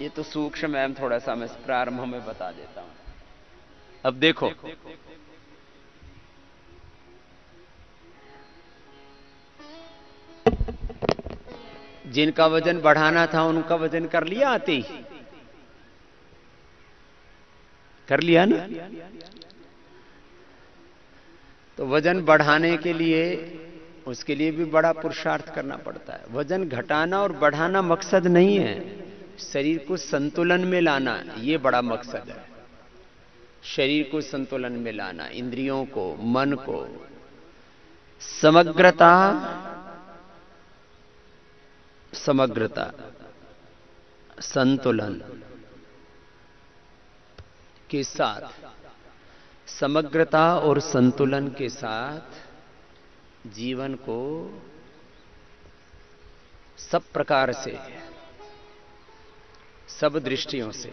ये तो सूक्ष्म है, थोड़ा सा मैं प्रारंभ में बता देता हूं। अब देखो, जिनका वजन बढ़ाना था उनका वजन कर लिया आते ही, कर लिया ना। तो वजन बढ़ाने के लिए उसके लिए भी बड़ा पुरुषार्थ करना पड़ता है। वजन घटाना और बढ़ाना मकसद नहीं है, शरीर को संतुलन में लाना ये बड़ा मकसद है। शरीर को संतुलन में लाना, इंद्रियों को, मन को, समग्रता, समग्रता, संतुलन के साथ, समग्रता और संतुलन के साथ जीवन को सब प्रकार से, सब दृष्टियों से,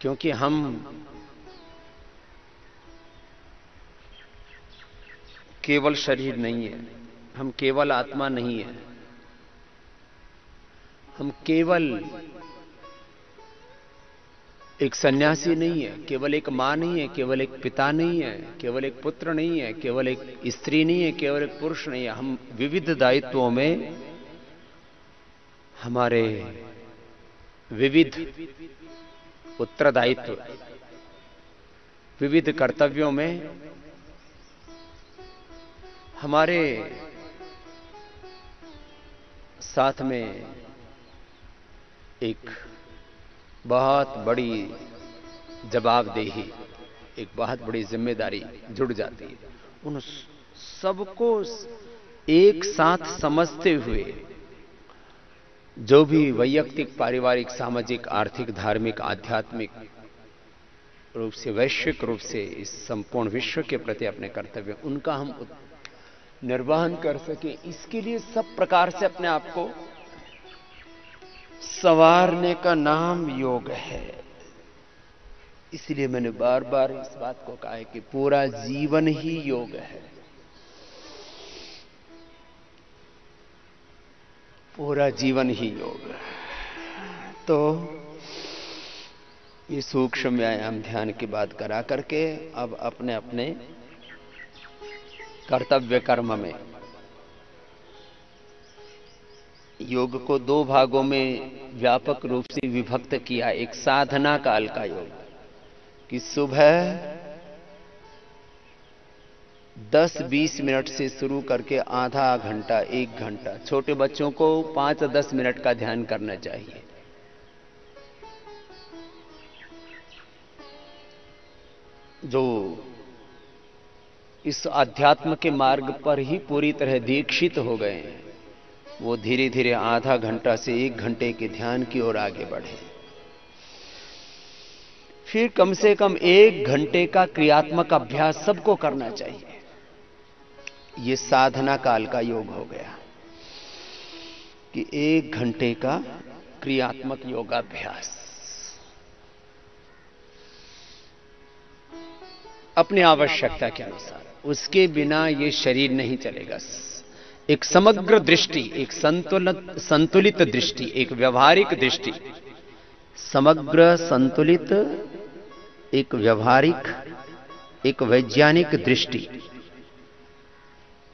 क्योंकि हम केवल शरीर नहीं है, हम केवल आत्मा नहीं है, हम केवल एक सन्यासी नहीं है, केवल एक मां नहीं है, केवल एक पिता नहीं है, केवल एक पुत्र नहीं है, केवल एक स्त्री नहीं है, केवल एक पुरुष नहीं है। हम विविध दायित्वों में, हमारे विविध उत्तरदायित्व, विविध कर्तव्यों में, हमारे साथ में एक बहुत बड़ी जवाबदेही, एक बहुत बड़ी जिम्मेदारी जुड़ जाती है। उन सबको एक साथ समझते हुए जो भी वैयक्तिक, पारिवारिक, सामाजिक, आर्थिक, धार्मिक, आध्यात्मिक रूप से, वैश्विक रूप से इस संपूर्ण विश्व के प्रति अपने कर्तव्य, उनका हम निर्वहन कर सके, इसके लिए सब प्रकार से अपने आप को संवारने का नाम योग है। इसलिए मैंने बार बार इस बात को कहा है कि पूरा जीवन ही योग है, पूरा जीवन ही योग है। तो ये सूक्ष्म व्यायाम ध्यान की बात करा करके अब अपने अपने कर्तव्य कर्म में योग को दो भागों में व्यापक रूप से विभक्त किया। एक साधना काल का योग कि सुबह 10-20 मिनट से शुरू करके आधा घंटा, 1 घंटा, छोटे बच्चों को 5-10 मिनट का ध्यान करना चाहिए। जो इस अध्यात्म के मार्ग पर ही पूरी तरह दीक्षित हो गए हैं, वो धीरे धीरे आधा घंटा से 1 घंटे के ध्यान की ओर आगे बढ़े। फिर कम से कम 1 घंटे का क्रियात्मक अभ्यास सबको करना चाहिए। ये साधना काल का योग हो गया कि 1 घंटे का क्रियात्मक योगाभ्यास अपनी आवश्यकता के अनुसार। उसके बिना ये शरीर नहीं चलेगा। एक समग्र दृष्टि, एक संतुलित दृष्टि, एक व्यवहारिक दृष्टि, समग्र, संतुलित, एक व्यवहारिक, एक वैज्ञानिक दृष्टि,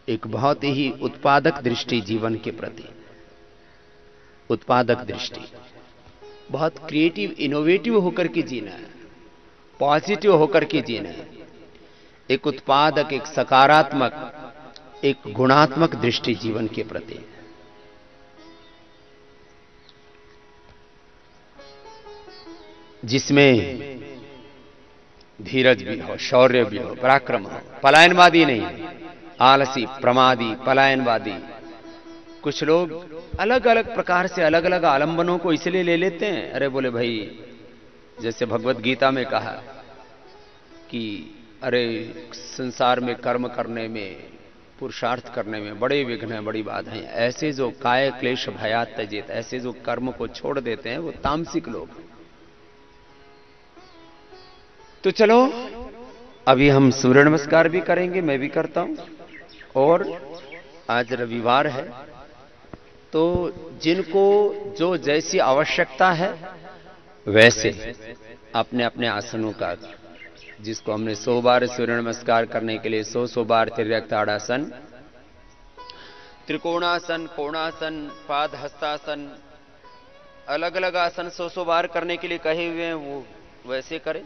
एक बहुत ही उत्पादक दृष्टि जीवन के प्रति, उत्पादक दृष्टि, बहुत क्रिएटिव, इनोवेटिव होकर के जीना है, पॉजिटिव होकर के जीना है, एक उत्पादक, एक सकारात्मक, एक गुणात्मक दृष्टि जीवन के प्रति। जिसमें धीरज भी हो, शौर्य भी हो, पराक्रम हो, पलायनवादी नहीं, आलसी, प्रमादी, पलायनवादी। कुछ लोग अलग अलग प्रकार से अलग अलग आलंबनों को इसलिए ले लेते हैं। अरे बोले भाई, जैसे भगवत गीता में कहा कि अरे संसार में कर्म करने में, पुरुषार्थ करने में बड़े विघ्न हैं, बड़ी बाधाएं। ऐसे जो काय क्लेश भयात त्यजेत, ऐसे जो कर्म को छोड़ देते हैं, वो तामसिक लोग। तो चलो अभी हम सूर्य नमस्कार भी करेंगे, मैं भी करता हूं। और आज रविवार है, तो जिनको जो जैसी आवश्यकता है वैसे अपने अपने आसनों का, जिसको हमने 100 बार सूर्य नमस्कार करने के लिए 100 बार तिर्यक ताड़ासन, त्रिकोणासन, कोणासन, पाद हस्तासन, अलग अलग आसन 100 बार करने के लिए कहे हुए हैं, वो वैसे करें।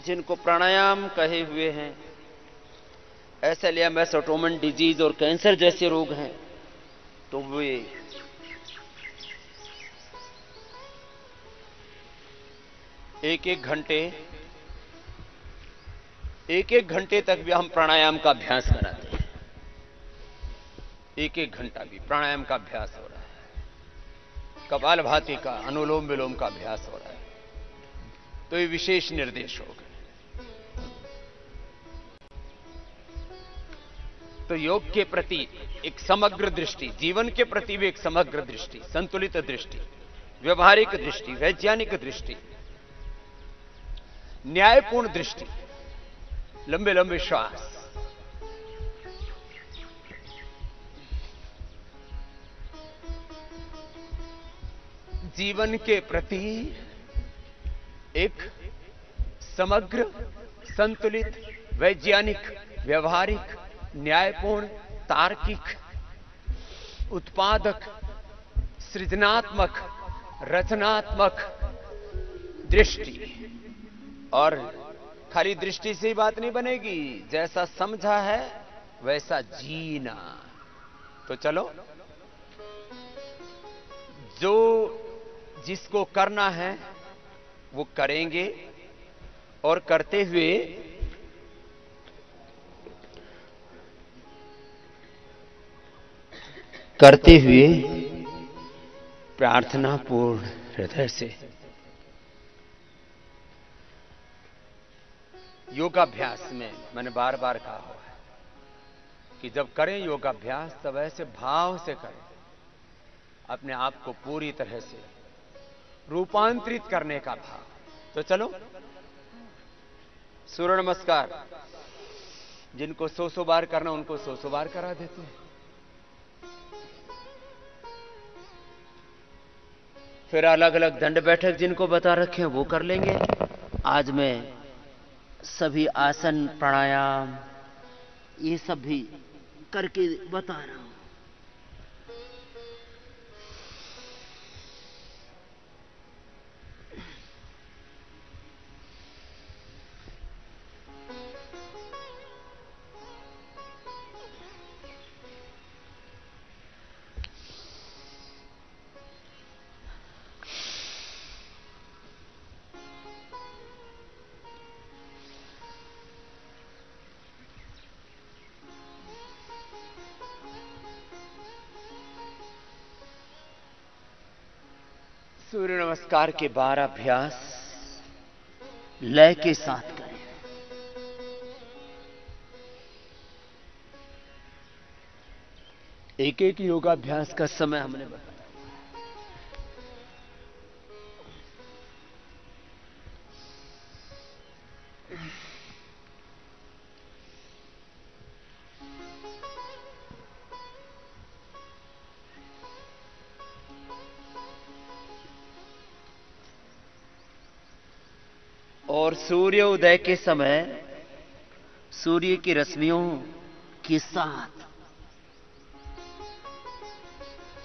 जिनको प्राणायाम कहे हुए हैं, ऐसा लिया मेसोटोमन डिजीज और कैंसर जैसे रोग हैं, तो वे एक एक घंटे तक भी हम प्राणायाम का अभ्यास कराते हैं। एक घंटा भी प्राणायाम का अभ्यास हो रहा है, कपालभाति का, अनुलोम विलोम का अभ्यास हो रहा है, तो ये विशेष निर्देश हो गए। तो योग के प्रति एक समग्र दृष्टि, जीवन के प्रति भी एक समग्र दृष्टि, संतुलित दृष्टि, व्यवहारिक दृष्टि, वैज्ञानिक दृष्टि, न्यायपूर्ण दृष्टि, लंबे लंबे श्वास, जीवन के प्रति एक समग्र, संतुलित, वैज्ञानिक, व्यवहारिक, न्यायपूर्ण, तार्किक, उत्पादक, सृजनात्मक, रचनात्मक दृष्टि। और खाली दृष्टि से ही बात नहीं बनेगी, जैसा समझा है वैसा जीना। तो चलो, जो जिसको करना है वो करेंगे, और करते हुए प्रार्थना पूर्ण हृदय से योगाभ्यास में मैंने बार बार कहा हुआ है कि जब करें योगाभ्यास तब ऐसे भाव से करें, अपने आप को पूरी तरह से रूपांतरित करने का भाव। तो चलो, सूर्य नमस्कार जिनको 100 बार करना उनको 100 बार करा देते हैं। फिर अलग अलग दंड बैठक जिनको बता रखे हैं वो कर लेंगे। आज मैं सभी आसन, प्राणायाम, ये सब भी करके बता रहा हूं। सूर्य नमस्कार के 12 अभ्यास लय के साथ करें। एक एक योगाभ्यास का समय हमने बताया। और सूर्य उदय के समय सूर्य की रश्मियों के साथ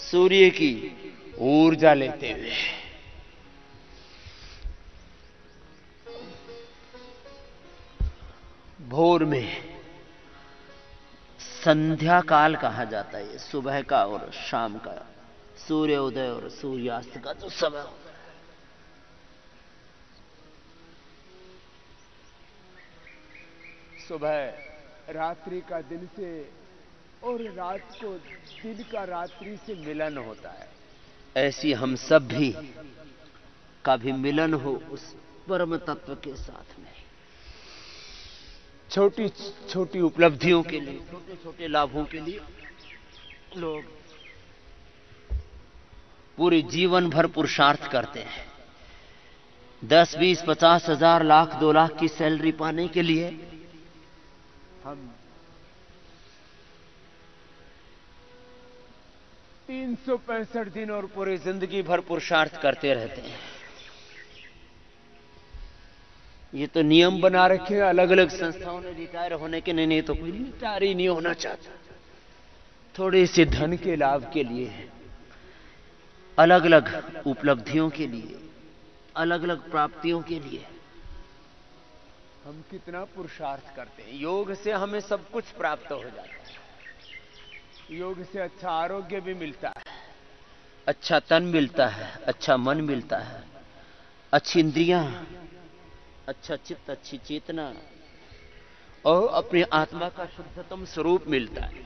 सूर्य की ऊर्जा लेते हुए भोर में, संध्या काल कहा जाता है, सुबह का और शाम का, सूर्य उदय और सूर्यास्त का जो समय होता है, सुबह रात्रि का दिन से और रात को दिन का रात्रि से मिलन होता है। ऐसी हम सब भी का भी मिलन हो उस परम तत्व के साथ में। छोटी छोटी उपलब्धियों के लिए, छोटे छोटे लाभों के लिए लोग पूरे जीवन भर पुरुषार्थ करते हैं। 10, 20, 50 हजार, लाख, 2 लाख की सैलरी पाने के लिए हम 365 दिन और पूरी जिंदगी भर पुरुषार्थ करते रहते हैं। ये तो नियम बना रखे हैं अलग अलग संस्थाओं ने रिटायर होने के। नहीं तो कोई रिटायर ही नहीं होना चाहता। थोड़े से धन के लाभ के लिए, अलग अलग उपलब्धियों के लिए, अलग अलग प्राप्तियों के लिए हम कितना पुरुषार्थ करते हैं। योग से हमें सब कुछ प्राप्त हो जाता है। योग से अच्छा आरोग्य भी मिलता है, अच्छा तन मिलता है, अच्छा मन मिलता है, अच्छी इंद्रियां, अच्छा चित्त, अच्छी चेतना और अपनी आत्मा का शुद्धतम स्वरूप मिलता है।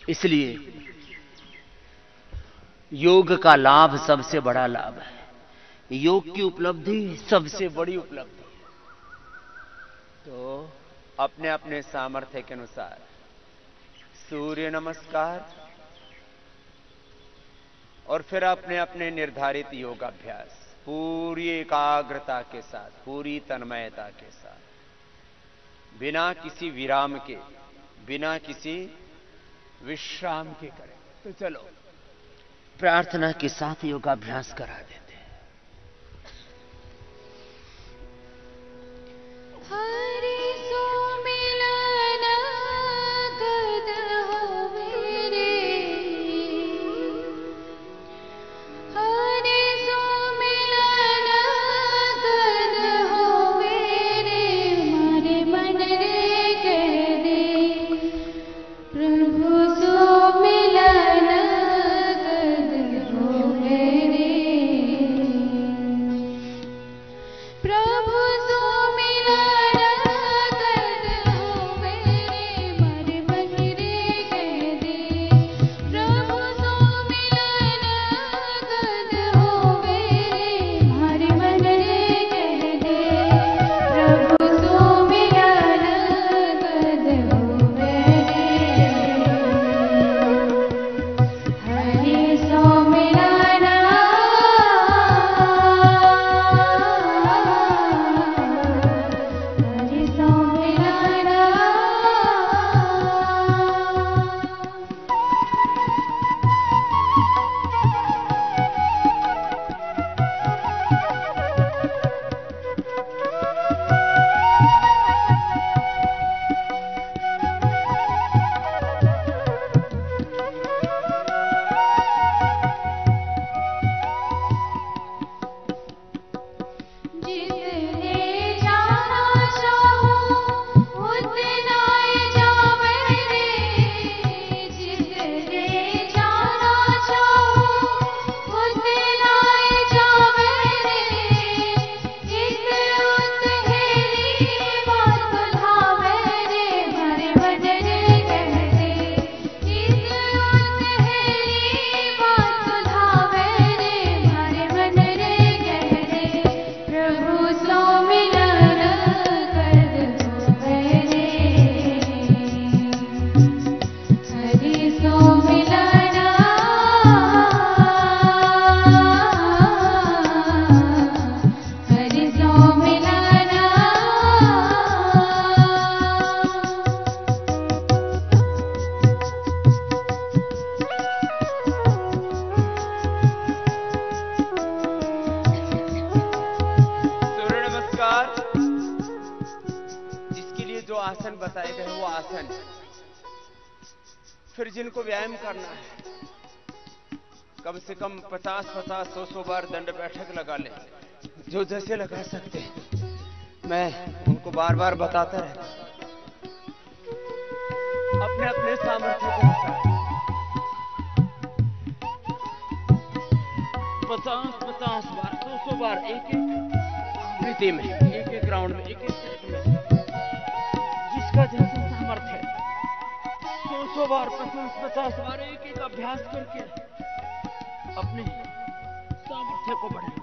इसलिए योग का लाभ सबसे बड़ा लाभ है। योग की उपलब्धि सबसे बड़ी उपलब्धि। तो अपने अपने सामर्थ्य के अनुसार सूर्य नमस्कार और फिर अपने अपने निर्धारित योगाभ्यास पूरी एकाग्रता के साथ, पूरी तन्मयता के साथ, बिना किसी विराम के, बिना किसी विश्राम के करें। तो चलो प्रार्थना के साथ योगाभ्यास करा देते हैं। आसन बताए गए वो आसन, फिर जिनको व्यायाम करना है कम से कम 50-50, 100 बार दंड बैठक लगा ले, जो जैसे लगा सकते हैं। मैं उनको बार बार बताता रहता अपने अपने सामर्थ्य के अनुसार 50-50 बार, 200 बार, एक आवृत्ति में, एक एक राउंड में, एक एक सेट में, जिसका जैसा सामर्थ्य है 100 बार, 50-50 बार एक एक अभ्यास करके अपने सामर्थ्य को बढ़ाएं।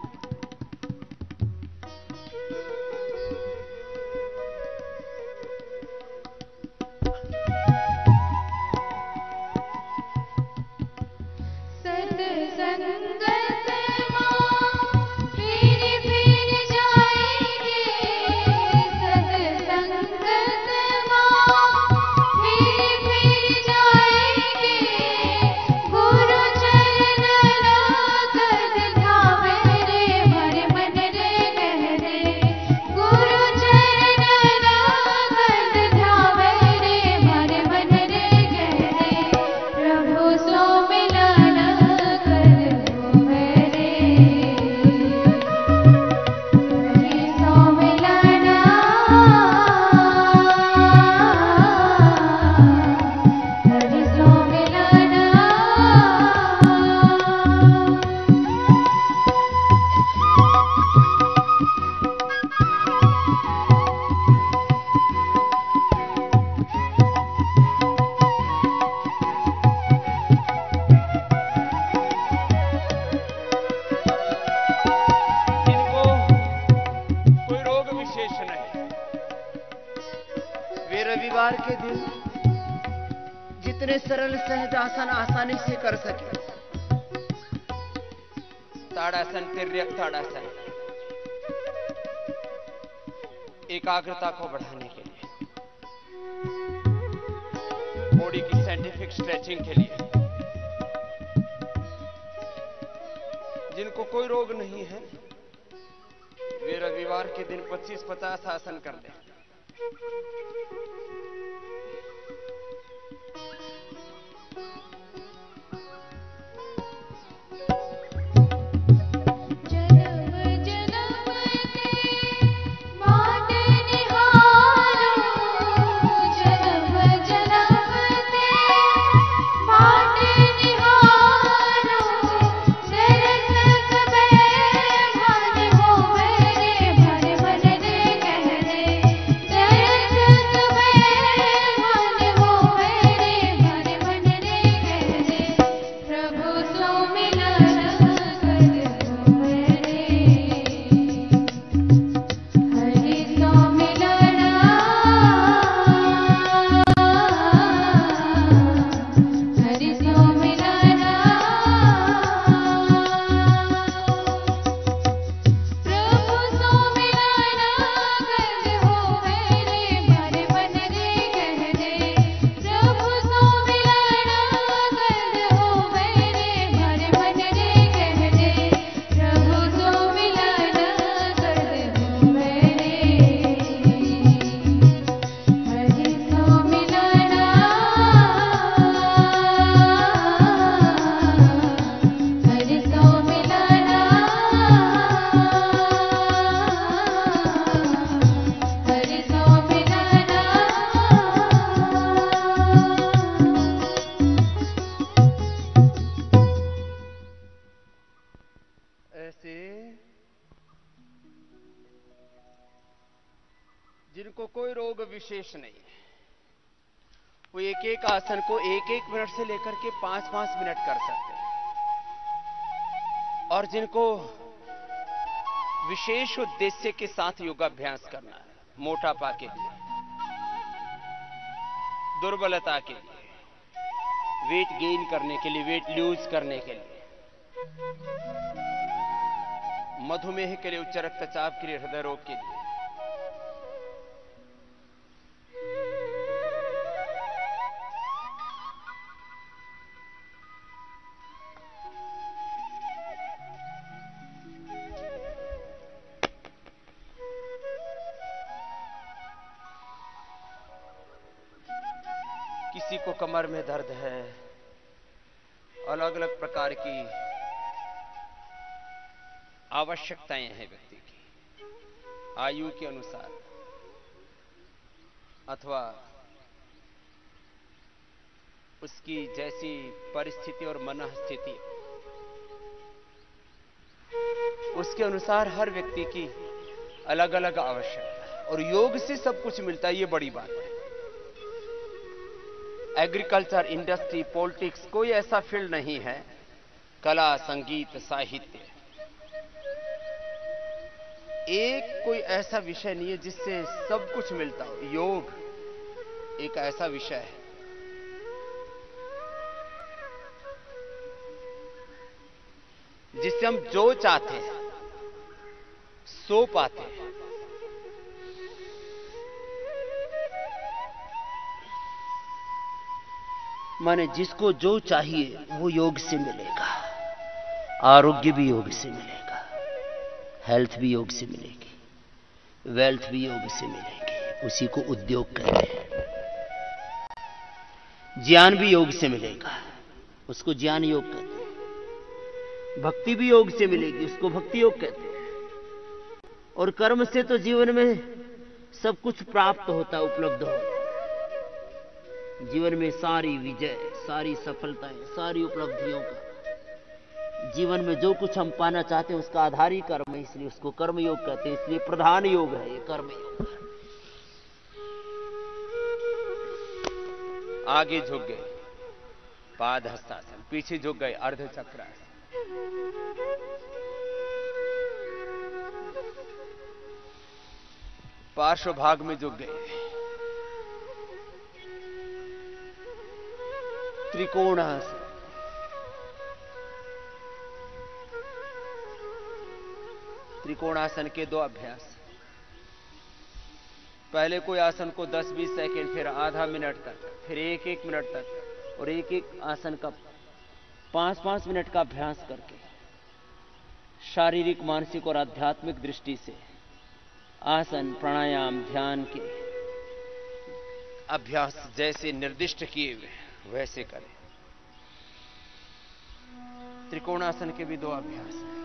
गुरु चरण दिन जितने सरल सहज आसन आसानी से कर सके, ताड़ासन, तिर्यक ताड़ासन, एकाग्रता को बढ़ाने के लिए, बॉडी की साइंटिफिक स्ट्रेचिंग के लिए, जिनको कोई रोग नहीं है वे रविवार के दिन 25-50 आसन कर लें। जिनको कोई रोग विशेष नहीं है वो एक एक आसन को 1-1 मिनट से लेकर के 5-5 मिनट कर सकते हैं। और जिनको विशेष उद्देश्य के साथ योगाभ्यास करना है, मोटापा के लिए, दुर्बलता के लिए, वेट गेन करने के लिए, वेट लूज करने के लिए, मधुमेह के लिए, उच्च रक्तचाप के लिए, हृदय रोग के लिए, किसी को कमर में दर्द है, अलग अलग प्रकार की आवश्यकताएं हैं व्यक्ति की, आयु के अनुसार अथवा उसकी जैसी परिस्थिति और मनःस्थिति, उसके अनुसार हर व्यक्ति की अलग अलग आवश्यकता है। और योग से सब कुछ मिलता है, ये बड़ी बात है। एग्रीकल्चर, इंडस्ट्री, पॉलिटिक्स, कोई ऐसा फील्ड नहीं है, कला, संगीत, साहित्य, एक कोई ऐसा विषय नहीं है जिससे सब कुछ मिलता हो। योग एक ऐसा विषय है जिससे हम जो चाहते हैं सो पाते हैं। माने जिसको जो चाहिए वो योग से मिलेगा। आरोग्य भी योग से मिलेगा, हेल्थ भी योग से मिलेगी, वेल्थ भी योग से मिलेगी। उसी को उद्योग कहते हैं। ज्ञान भी योग से मिलेगा, उसको ज्ञान योग कहते हैं। भक्ति भी योग से मिलेगी, उसको भक्ति योग कहते हैं। और कर्म से तो जीवन में सब कुछ प्राप्त होता, उपलब्ध होता। जीवन में सारी विजय, सारी सफलताएं, सारी उपलब्धियों का, जीवन में जो कुछ हम पाना चाहते हैं उसका आधार ही कर्म है, इसलिए उसको कर्म योग कहते हैं। इसलिए प्रधान योग है ये, कर्म योग है। आगे झुक गए पाद हस्तासन, पीछे झुक गए अर्ध चक्रासन। पार्श्व भाग में झुक गए, त्रिकोणासन। त्रिकोणासन के 2 अभ्यास। पहले कोई आसन को 10-20 सेकंड, फिर आधा मिनट तक, फिर 1-1 मिनट तक, और एक एक आसन का 5-5 मिनट का अभ्यास करके शारीरिक, मानसिक और आध्यात्मिक दृष्टि से आसन, प्राणायाम, ध्यान के अभ्यास जैसे निर्दिष्ट किए हुए वैसे करें। त्रिकोणासन के भी 2 अभ्यास हैं।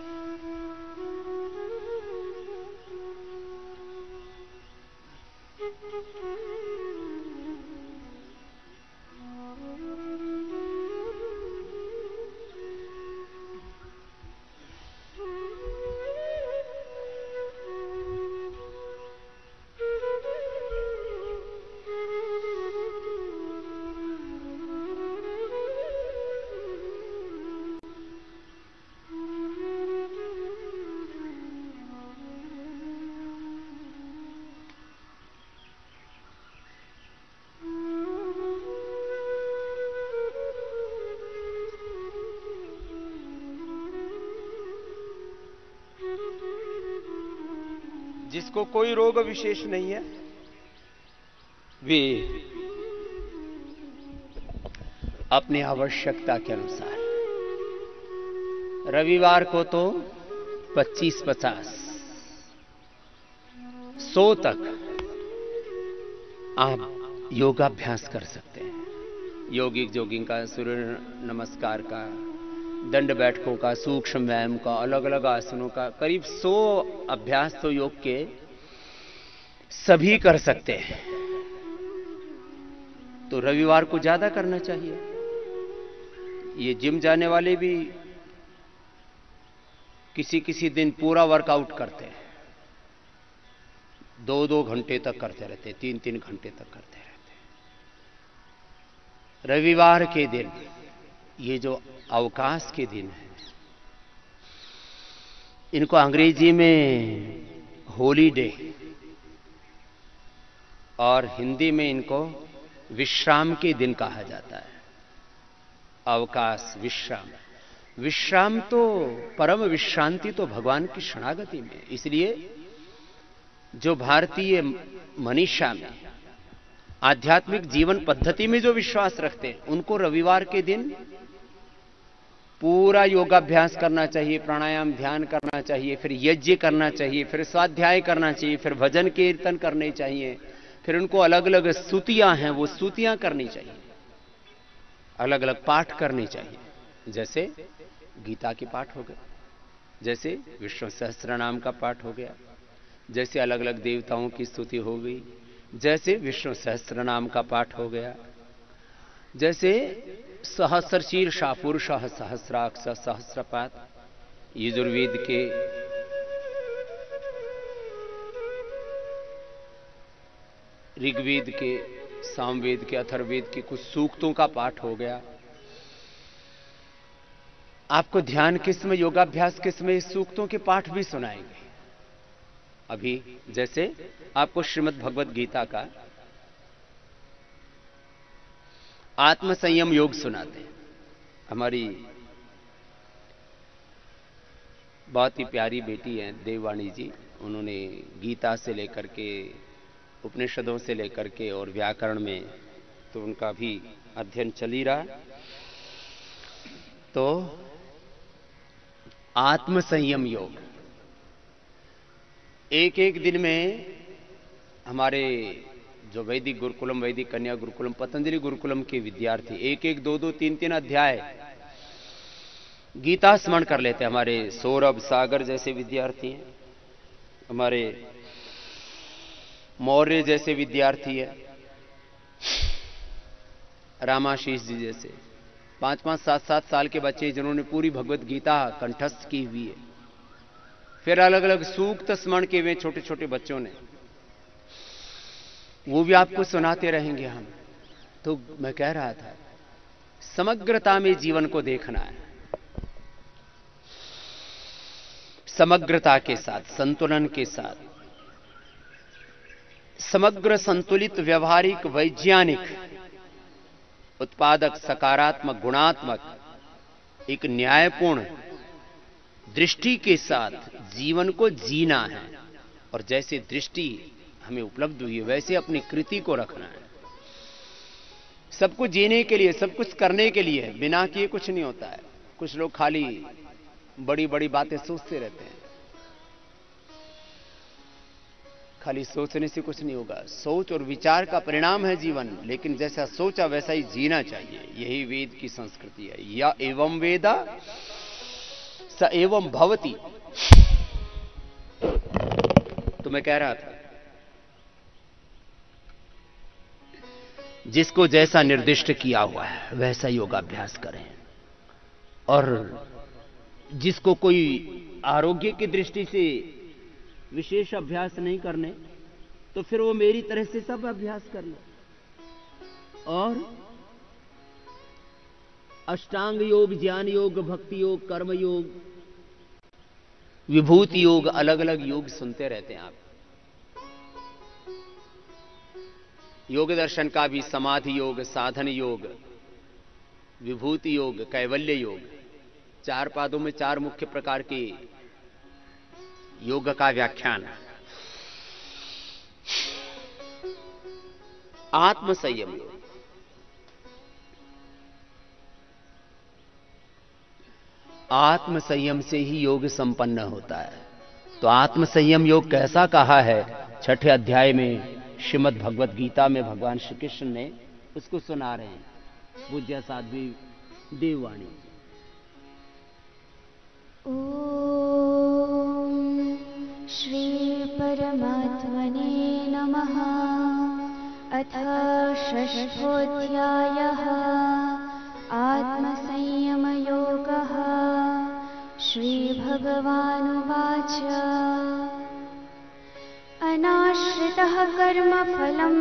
जिसको कोई रोग विशेष नहीं है वे अपनी आवश्यकता के अनुसार रविवार को तो 25-50, 100 तक आप योगाभ्यास कर सकते हैं। योगिक जोगिंग का, सूर्य नमस्कार का, दंड बैठकों का, सूक्ष्म व्यायाम का, अलग अलग आसनों का करीब 100 अभ्यास तो योग के सभी कर सकते हैं। तो रविवार को ज्यादा करना चाहिए। ये जिम जाने वाले भी किसी किसी दिन पूरा वर्कआउट करते हैं, 2-2 घंटे तक करते रहते, 3-3 घंटे तक करते रहते। रविवार के दिन, ये जो अवकाश के दिन है, इनको अंग्रेजी में हॉलीडे और हिंदी में इनको विश्राम के दिन कहा जाता है। अवकाश, विश्राम। विश्राम तो, परम विश्रांति तो भगवान की शरणागति में। इसलिए जो भारतीय मनीषा में, आध्यात्मिक जीवन पद्धति में जो विश्वास रखते हैं, उनको रविवार के दिन पूरा योगाभ्यास करना चाहिए, प्राणायाम, ध्यान करना चाहिए, फिर यज्ञ करना चाहिए, फिर स्वाध्याय करना चाहिए, फिर भजन कीर्तन करने चाहिए, फिर उनको अलग अलग स्तुतियां हैं वो स्तुतियां करनी चाहिए, अलग अलग पाठ करने चाहिए। जैसे गीता के पाठ हो गए, जैसे विष्णु सहस्त्र नाम का पाठ हो गया, जैसे अलग अलग देवताओं की स्तुति हो गई, जैसे विष्णु सहस्त्र नाम का पाठ हो गया, जैसे सहस्रशीर्षा पुरुषः सहस्राक्ष सहस्रपात, यजुर्वेद के ऋग्वेद के, सामवेद के, अथर्ववेद के कुछ सूक्तों का पाठ हो गया। आपको ध्यान किस में, योगाभ्यास किस में, सूक्तों के पाठ भी सुनाएंगे। अभी जैसे आपको श्रीमद् भगवत गीता का आत्म संयम योग सुनाते हैं। हमारी बहुत ही प्यारी बेटी है देववाणी जी, उन्होंने गीता से लेकर के, उपनिषदों से लेकर के और व्याकरण में तो उनका भी अध्ययन चल ही रहा। तो आत्म संयम योग एक एक दिन में हमारे जो वैदिक गुरुकुलम, वैदिक कन्या गुरुकुलम, पतंजलि गुरुकुलम के विद्यार्थी एक एक, 2-2, 3-3 अध्याय गीता स्मरण कर लेते हैं। हमारे सौरभ, सागर जैसे विद्यार्थी हैं, हमारे मौर्य जैसे विद्यार्थी है, रामाशीष जी जैसे 5-5, 7-7 साल के बच्चे जिन्होंने पूरी भगवत गीता कंठस्थ की हुई है। फिर अलग अलग सूक्त स्मरण किए हुए छोटे छोटे बच्चों ने, वो भी आपको सुनाते रहेंगे हम। तो मैं कह रहा था, समग्रता में जीवन को देखना है, समग्रता के साथ, संतुलन के साथ, समग्र संतुलित व्यवहारिक वैज्ञानिक उत्पादक, सकारात्मक, गुणात्मक, एक न्यायपूर्ण दृष्टि के साथ जीवन को जीना है। और जैसे दृष्टि हमें उपलब्ध हुई है वैसे अपनी कृति को रखना है। सब कुछ जीने के लिए, सब कुछ करने के लिए, बिना किए कुछ नहीं होता है। कुछ लोग खाली बड़ी बड़ी बातें सोचते रहते हैं। खाली सोचने से कुछ नहीं होगा। सोच और विचार का परिणाम है जीवन, लेकिन जैसा सोचा वैसा ही जीना चाहिए। यही वेद की संस्कृति है। या एवं वेदा स एवं भवति। तो मैं कह रहा था, जिसको जैसा निर्दिष्ट किया हुआ है वैसा योगाभ्यास करें। और जिसको कोई आरोग्य की दृष्टि से विशेष अभ्यास नहीं करने, तो फिर वो मेरी तरह से सब अभ्यास कर ले। और अष्टांग योग, ज्ञान योग, भक्ति योग, कर्म योग, विभूति योग, अलग अलग योग सुनते रहते हैं आप। योग दर्शन का भी समाधि योग, साधन योग, विभूति योग, कैवल्य योग, 4 पादों में 4 मुख्य प्रकार के योग का व्याख्यान है। आत्म संयम योग, आत्म संयम से ही योग संपन्न होता है। तो आत्म संयम योग कैसा कहा है 6ठे अध्याय में श्रीमद् भगवत गीता में भगवान श्री कृष्ण ने, उसको सुना रहे हैं पूज्य साध्वी देववाणी। ओम श्री परमात्मने नमः। अथ षष्ठोऽध्यायः आत्मसंयमयोगः। श्रीभगवानुवाच अनाश्रितः कर्मफलं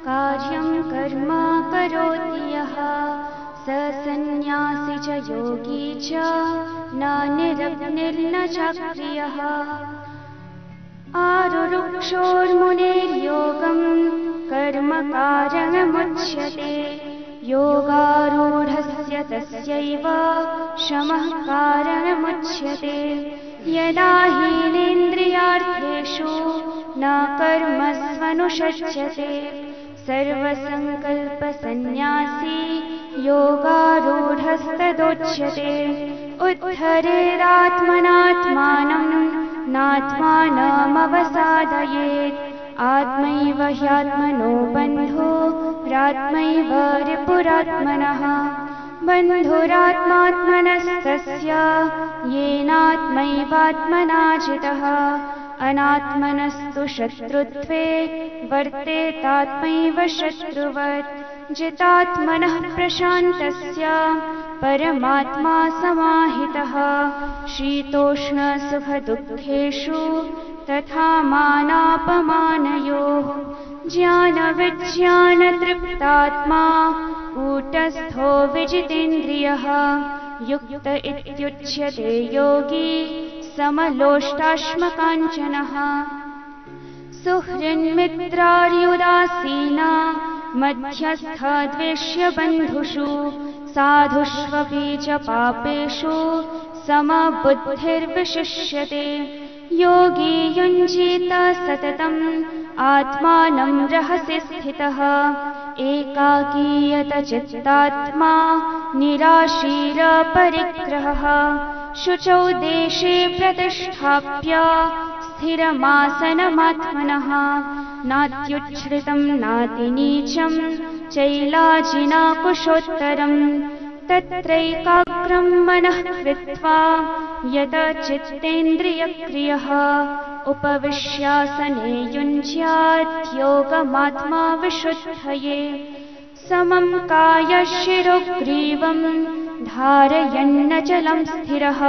कार्यं कर्म करोति यः स सन्न्यासी च योगी च न निरग्निर्न चाक्रियः। आरुरुक्षोर्मुनेर्योगं कर्म कारणमुच्यते योगारूढस्य तस्यैव शमः कारणमुच्यते। यदा हीनेन्द्रियार्थेषु न कर्मस्वनुषज्यते सर्वसंकल्पसन्न्यासी योगारूढस्तदोच्यते। उद्धरेदात्मनात्मानं नात्मानमवसादयेत्। आत्मैव ह्यात्मनो बन्धुरात्मैव रिपुरात्मनः। बन्धुरात्मात्मनस्तस्य येनात्मैवात्मना जितः। अनात्मनस्तु शत्रुत्वे वर्तेतात्मैव शत्रुवत्। जितात्मनः प्रशान्तस्य परमात्मा समाहितः। शीतोष्णसुखदुःखेषु तथा मानापमानयोः। ज्ञानविज्ञानतृप्तात्मा कूटस्थो विजितेन्द्रियः। युक्त इत्युच्यते योगी समलोष्टाश्मकाञ्चनः। सुहृन्मित्रार्युदासीना मध्यस्थ द्वेष्य बन्धुषु। साधुष्वपि च पापेषु समबुद्धिर्विशिष्यते। योगी युञ्जीत सततम् आत्मानं रहसि स्थितः। एकाकीयत चित्तात्मा निराशीरपरिग्रहः। शुचौ देशे प्रतिष्ठाप्य स्थिरमासनमात्मनः। नात्युच्छ्रितं नातिनीचं चैलाजिना कुशोत्तरम्। तत्रैकाग्रं मनः कृत्वा यत चित्तेन्द्रियक्रियः। उपविश्यासने युञ्ज्यात् योगमात्मा विशुद्धये। समं कायशिरोग्रीवं धारयन्नचलं स्थिरः।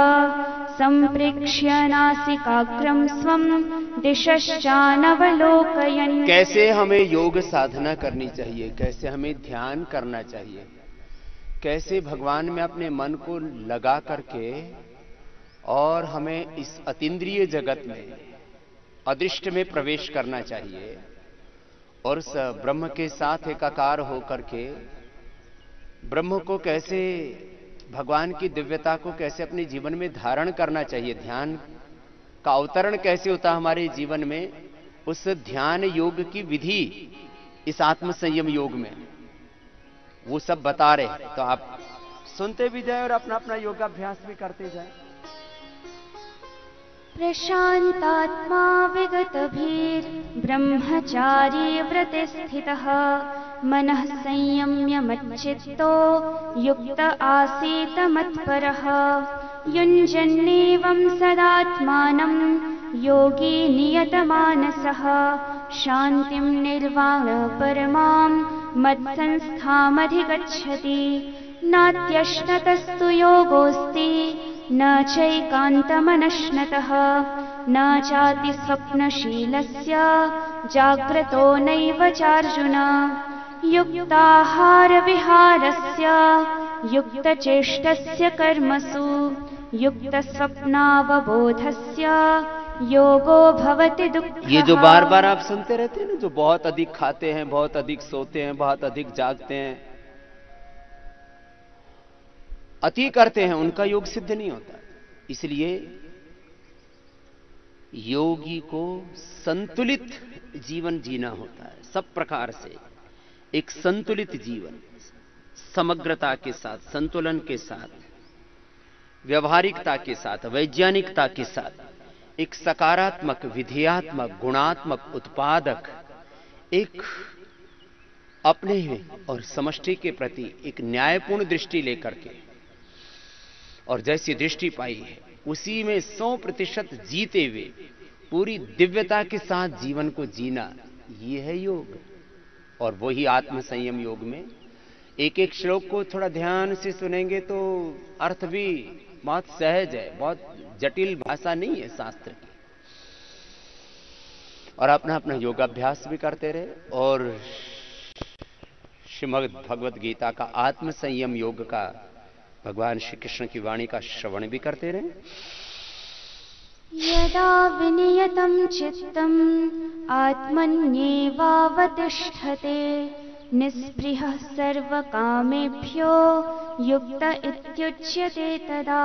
संप्रेक्ष्य नासिकाग्रं स्वं दिशश्चानवलोकयन्। कैसे हमें योग साधना करनी चाहिए, कैसे हमें ध्यान करना चाहिए, कैसे भगवान में अपने मन को लगा करके और हमें इस अतीन्द्रिय जगत में, अदृष्ट में प्रवेश करना चाहिए और उस ब्रह्म के साथ एकाकार होकर के ब्रह्म को कैसे, भगवान की दिव्यता को कैसे अपने जीवन में धारण करना चाहिए, ध्यान का अवतरण कैसे होता हमारे जीवन में, उस ध्यान योग की विधि इस आत्म संयम योग में वो सब बता रहे। तो आप सुनते भी जाए और अपना अपना योगाभ्यास भी करते जाए। प्रशान्तात्मा विगतभीर् ब्रह्मचारी व्रते स्थितः मनः संयम्य मच्चित्तो युक्त आसीत मत्परः युञ्जन्नेवं सदात्मानं योगी नियतमानसः शान्तिं निर्वाण परमां मत्संस्थामधिगच्छति नात्यश्नतस्तु योगोऽस्ति न चैकान्तमनश्नतः न चाति स्वप्नशीलस्य जाग्रतो नैव चार्जुन युक्ताहारविहारस्य युक्तचेष्टस्य कर्मसु युक्तस्वप्नावबोधस्य योगो भवति दुःखः। ये जो बार बार आप सुनते रहते हैं ना, जो बहुत अधिक खाते हैं, बहुत अधिक सोते हैं, बहुत अधिक जागते हैं, अति करते हैं, उनका योग सिद्ध नहीं होता। इसलिए योगी को संतुलित जीवन जीना होता है, सब प्रकार से एक संतुलित जीवन, समग्रता के साथ, संतुलन के साथ, व्यवहारिकता के साथ, वैज्ञानिकता के साथ, एक सकारात्मक, विधेयात्मक, गुणात्मक, उत्पादक, एक अपने और समष्टि के प्रति एक न्यायपूर्ण दृष्टि लेकर के, और जैसी दृष्टि पाई है उसी में 100% जीते हुए पूरी दिव्यता के साथ जीवन को जीना, ये है योग। और वही आत्म संयम योग में एक एक श्लोक को थोड़ा ध्यान से सुनेंगे तो अर्थ भी बहुत सहज है, बहुत जटिल भाषा नहीं है शास्त्र की। और अपना अपना योगाभ्यास भी करते रहे और श्रीमद् भगवद गीता का आत्म संयम योग का, भगवान श्री कृष्ण की वाणी का श्रवण भी करते रहे। यदा विनियतं चित्तम् आत्मन्येवावतिष्ठते निःस्पृहः सर्वकामेभ्यो युक्त इत्युच्यते तदा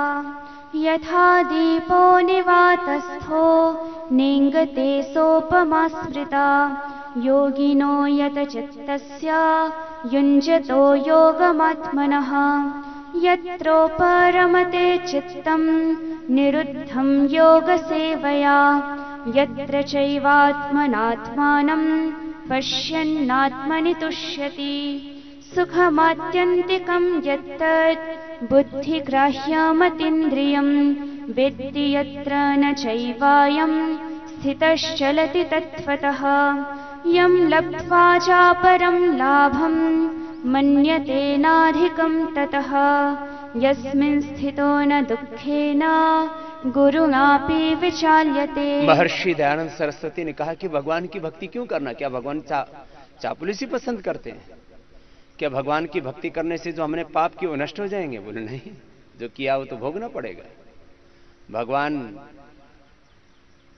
यथा दीपो निवातस्थो नेङ्गते सोपमा स्मृता योगिनो यतचित्तस्य युञ्जतो योगमात्मनः यत्रोपरमते चित्तं निरुद्धं योगसेवया यत्र चैवात्मनात्मानं पश्यन्नात्मनि तुष्यति सुखमात्यन्तिकं यत्तत् बुद्धिग्राह्यमतीन्द्रियं वेत्ति यत्र न चैवायं स्थितश्चलति तत्त्वतः यं लब्ध्वा चापरं लाभं मन्यते नाधिकं ततः यस्मिन् स्थितो न दुःखेन गुरुणापि विचाल्यते। महर्षि दयानंद सरस्वती ने कहा कि भगवान की भक्ति क्यों करना? क्या भगवान चापलूसी पसंद करते हैं? क्या भगवान की भक्ति करने से जो हमने पाप किए वो नष्ट हो जाएंगे? बोले नहीं, जो किया वो तो भोगना पड़ेगा। भगवान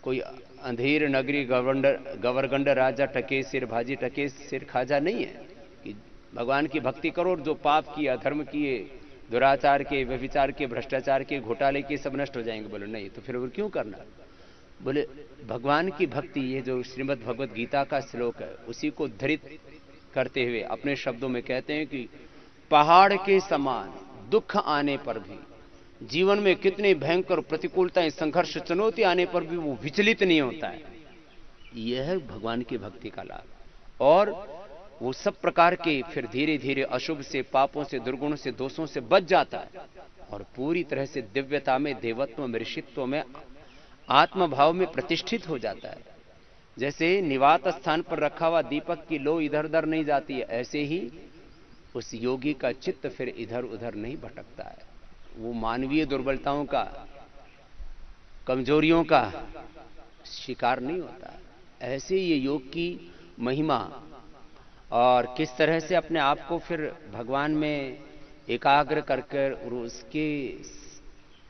कोई अंधेर नगरी गवर्गंड राजा टके सिर भाजी टके सिर खाजा नहीं है कि भगवान की भक्ति करो और जो पाप किए, अधर्म किए, दुराचार के, व्यभिचार के, भ्रष्टाचार के, घोटाले के सब नष्ट हो जाएंगे। बोले नहीं, तो फिर क्यों करना? बोले भगवान की भक्ति, ये जो श्रीमद् भगवद गीता का श्लोक है उसी को उद्धृत करते हुए अपने शब्दों में कहते हैं कि पहाड़ के समान दुख आने पर भी, जीवन में कितनी भयंकर प्रतिकूलताएं, संघर्ष, चुनौती आने पर भी वो विचलित नहीं होता है। यह है भगवान की भक्ति का लाभ। और वो सब प्रकार के फिर धीरे धीरे अशुभ से, पापों से, दुर्गुणों से, दोषों से बच जाता है और पूरी तरह से दिव्यता में, देवत्व में, ऋषित्व में, आत्मभाव में प्रतिष्ठित हो जाता है। जैसे निवात स्थान पर रखा हुआ दीपक की लो इधर उधर नहीं जाती है, ऐसे ही उस योगी का चित्त फिर इधर उधर नहीं भटकता है। वो मानवीय दुर्बलताओं का, कमजोरियों का शिकार नहीं होता। ऐसे ये योग की महिमा और किस तरह से अपने आप को फिर भगवान में एकाग्र करकर और उसके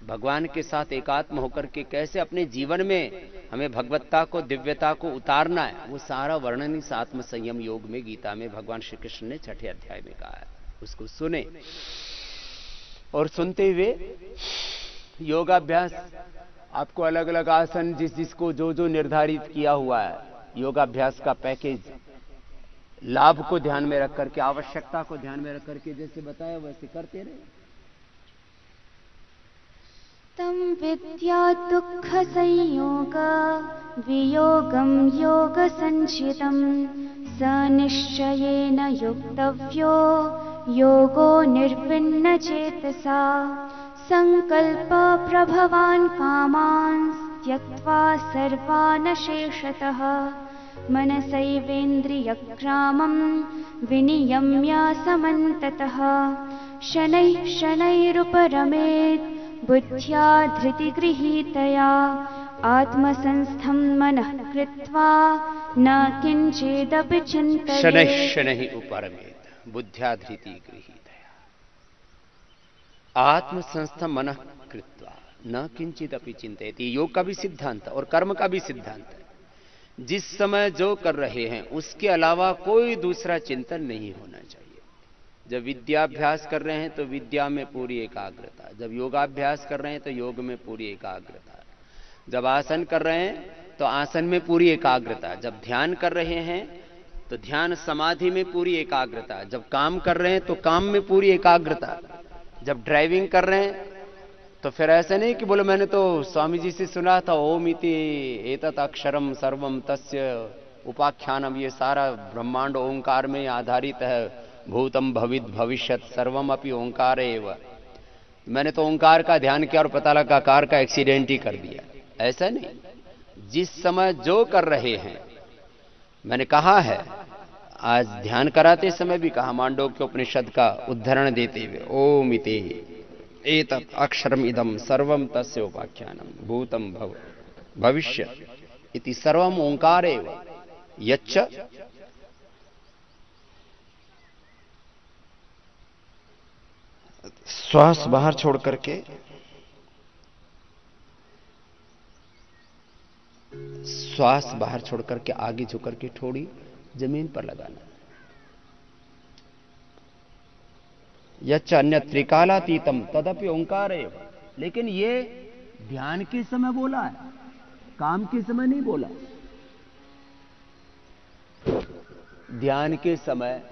भगवान के साथ एकात्म होकर के कैसे अपने जीवन में हमें भगवत्ता को, दिव्यता को उतारना है, वो सारा वर्णन इस आत्म संयम योग में, गीता में भगवान श्री कृष्ण ने 6ठे अध्याय में कहा है। उसको सुने और सुनते हुए योगाभ्यास, आपको अलग अलग आसन जिसको जो जो निर्धारित किया हुआ है योगाभ्यास का पैकेज, लाभ को ध्यान में रख करके, आवश्यकता को ध्यान में रख करके जैसे बताया वैसे करते रहे। तम विद्या दुख संयोग वियोगम योग संचितम स निश्चयेन युक्तव्यो योगो निर्विण्ण चेतसा संकल्प प्रभवान् कामान् त्यक्त्वा सर्वान् शेषतः मनसैवेन्द्रियग्रामं विनियम्य समन्ततः शनैः शनैरुपरमेत् बुद्ध्या धृतिगृहीतया आत्मसंस्थं मनः कृत्वा न किञ्चिदपि चिन्तयेत्। शनैः शनैः उपरमेत् बुद्ध्या धृतिगृहीतया आत्मसंस्थं मनः कृत्वा न किंचिदपि चिंतयेत्। योग का भी सिद्धांत और कर्म का भी सिद्धांत है। जिस समय जो कर रहे हैं उसके अलावा कोई दूसरा चिंतन नहीं होना चाहिए। जब विद्याभ्यास कर रहे हैं तो विद्या में पूरी एकाग्रता, जब योगाभ्यास कर रहे हैं तो योग में पूरी एकाग्रता, जब आसन कर रहे हैं तो आसन में पूरी एकाग्रता, जब ध्यान कर रहे हैं तो ध्यान समाधि में पूरी एकाग्रता, जब काम कर रहे हैं तो काम में पूरी एकाग्रता, जब ड्राइविंग कर रहे हैं तो फिर ऐसा नहीं कि बोले मैंने तो स्वामी जी से सुना था ओम इति एतत् अक्षरम सर्वम तस्य उपाख्यानम, ये सारा ब्रह्मांड ओंकार में आधारित है, भूतम भवित भविष्यत सर्वम अपि ओंकार एव। मैंने तो ओंकार का ध्यान किया और पता लगा कार का एक्सीडेंट ही कर दिया। ऐसा नहीं, जिस समय जो कर रहे हैं, मैंने कहा है आज ध्यान कराते समय भी कहा, मांडव्य उपनिषद का उद्धरण देते हुए ओम इति एतत् अक्षरम इदम सर्वम तस्य उपाख्यानम भूतम भविष्य इति सर्वम ओंकार एव यच्च श्वास बाहर छोड़ करके आगे झुक करके थोड़ी जमीन पर लगाना। यच्च अन्य त्रिकालातीतम तदपि ओंकार एव। लेकिन ये ध्यान के समय बोला है, काम के समय नहीं बोला। ध्यान के समय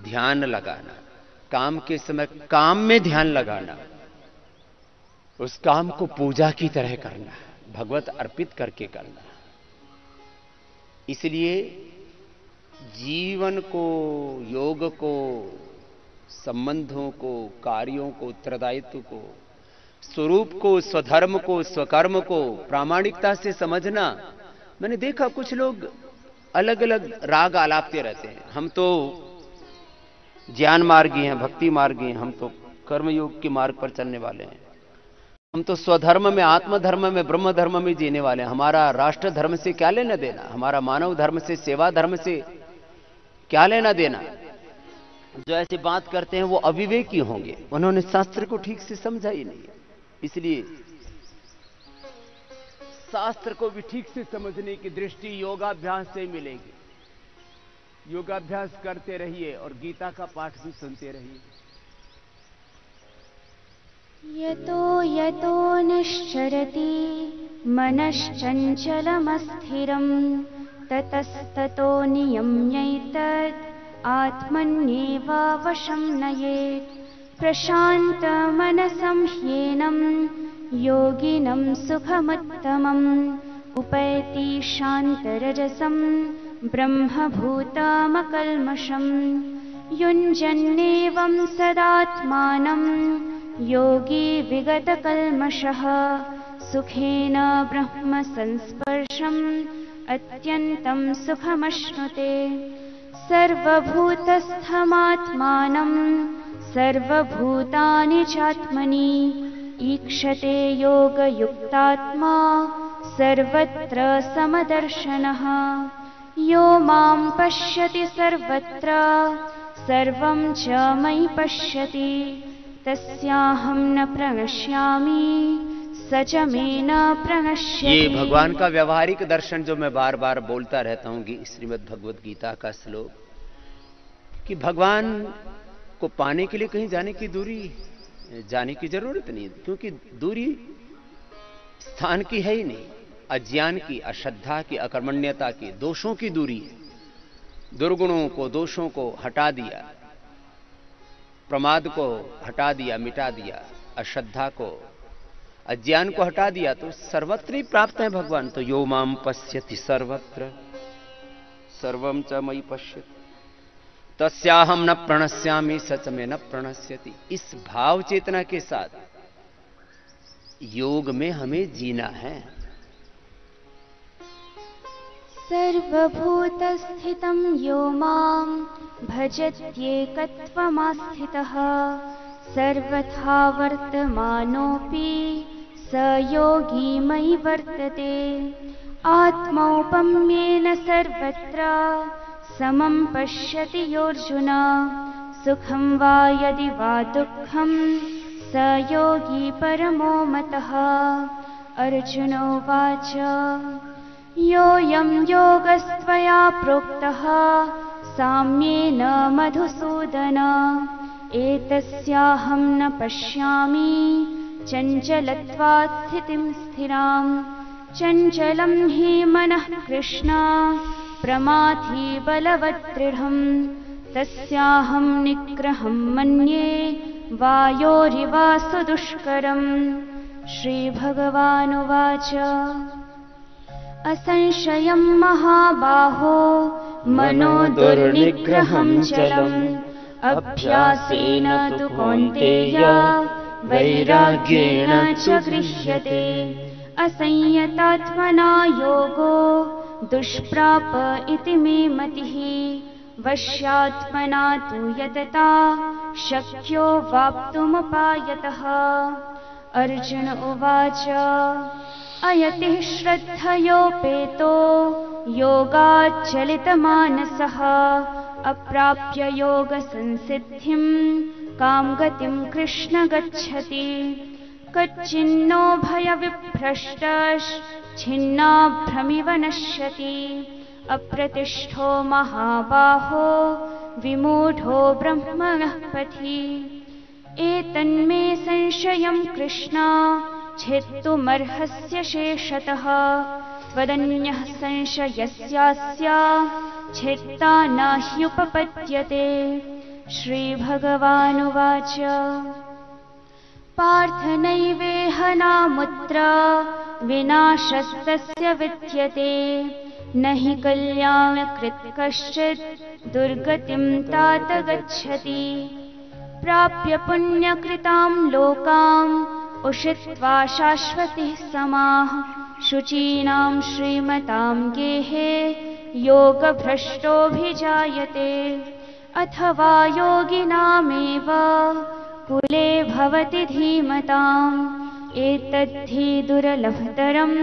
ध्यान लगाना, काम के समय काम में ध्यान लगाना, उस काम को पूजा की तरह करना, भगवत अर्पित करके करना। इसलिए जीवन को, योग को, संबंधों को, कार्यों को, उत्तरदायित्व को, स्वरूप को, स्वधर्म को, स्वकर्म को प्रामाणिकता से समझना। मैंने देखा कुछ लोग अलग अलग राग आलापते रहते हैं। हम तो ज्ञान मार्गी हैं, भक्ति मार्गी हैं, हम तो कर्मयोग के मार्ग पर चलने वाले हैं, हम तो स्वधर्म में, आत्मधर्म में, ब्रह्म धर्म में जीने वाले हैं। हमारा राष्ट्र धर्म से क्या लेना देना, हमारा मानव धर्म से, सेवा धर्म से क्या लेना देना। जो ऐसी बात करते हैं वो अविवेकी होंगे, उन्होंने शास्त्र को ठीक से समझा ही नहीं। इसलिए शास्त्र को भी ठीक से समझने की दृष्टि योगाभ्यास से मिलेगी। योगाभ्यास करते रहिए और गीता का पाठ भी सुनते रहिए। यतो यतो निश्चरति मनश्चञ्चलमस्थिरं ततस्ततो नियम्यैतत् आत्मन्येवावशं नयेत्। प्रशान्तमनसं ह्येनं योगिनं सुखमुत्तमम् उपैति शान्तरजसं ब्रह्मभूतमकल्मषम्। युञ्जन्नेवं सदात्मानं योगी विगतकल्मषः सुखेन ब्रह्म संस्पर्शम् अत्यन्तं सुखमश्नुते। सर्वभूतस्थमात्मानं सर्वभूतानि चात्मनि ईक्षते योगयुक्तात्मा सर्वत्र समदर्शनः। यो मां पश्यति सर्वत्र सर्वं च मयि पश्यति तस्याहं न प्रणश्यामि स च मे न प्रणश्यति। ये भगवान का व्यवहारिक दर्शन जो मैं बार बार बोलता रहता हूं, श्रीमद् भगवद गीता का श्लोक, कि भगवान को पाने के लिए कहीं जाने की जरूरत नहीं, क्योंकि दूरी स्थान की है ही नहीं। अज्ञान की, अश्रद्धा की, अकर्मण्यता की, दोषों की दूरी है। दुर्गुणों को, दोषों को हटा दिया, प्रमाद को हटा दिया, मिटा दिया, अश्रद्धा को, अज्ञान को हटा दिया, तो सर्वत्र ही प्राप्त है भगवान। तो यो माम पश्यति सर्वत्र सर्वम च मयि पश्यति तस्याहम न प्रणश्यामि सच में न प्रणश्यति। इस भाव चेतना के साथ योग में हमें जीना है। सर्वभूतस्थितं यो मां भजत्येकत्वमास्थितः सर्वथा वर्तमानोऽपि स योगी मयि वर्तते। आत्मौपम्येन सर्वत्र समं पश्यति योऽर्जुन सुखं वा यदि वा दुःखं स योगी परमो मतः। अर्जुन उवाच योऽयं योगस्त्वया प्रोक्तः साम्येन मधुसूदन एतस्याहं न पश्यामि चञ्चलत्वात् स्थितिं स्थिराम्। चञ्चलं हि मनः कृष्ण प्रमाथि बलवद्दृढम् तस्याहं निग्रहं मन्ये वायोरिवासु दुष्करम्। श्रीभगवानुवाच असंशयं महाबाहो मनो दुर्निग्रहं चलम् अभ्यासेन तु कौन्तेय वैराग्येण च गृह्यते। असंयतात्मना योगो दुष्प्राप इति मे मतिः वश्यात्मना तु यतता शक्यो वाप्तुमुपायतः। अर्जुन उवाच अयतिः श्रद्धयोपेतो योगाच्चलितमानसः अप्राप्य योगसंसिद्धिं कां गतिं कृष्ण गच्छति। कच्चिन्नो भयविभ्रष्टश्छिन्नाभ्रमिव नश्यति अप्रतिष्ठो महाबाहो विमूढो ब्रह्मणः पथि। एतन्मे संशयं कृष्ण छेत्तुमर्हस्य शेषतः त्वदन्यः संशयस्यास्य छेत्ता न ह्युपपद्यते। श्रीभगवानुवाच पार्थ नैवेह नामुत्र विनाशस्तस्य विद्यते न हि कल्याणकृत् कश्चित् दुर्गतिं तात गच्छति। प्राप्य पुण्यकृतां लोकाम् उषित्वा शाश्वतिः समाः शुचीनां श्रीमतां गेहे योगभ्रष्टोऽभिजायते। अथवा योगिनामेव कुले भवति धीमताम् एतद्धि दुर्लभतरं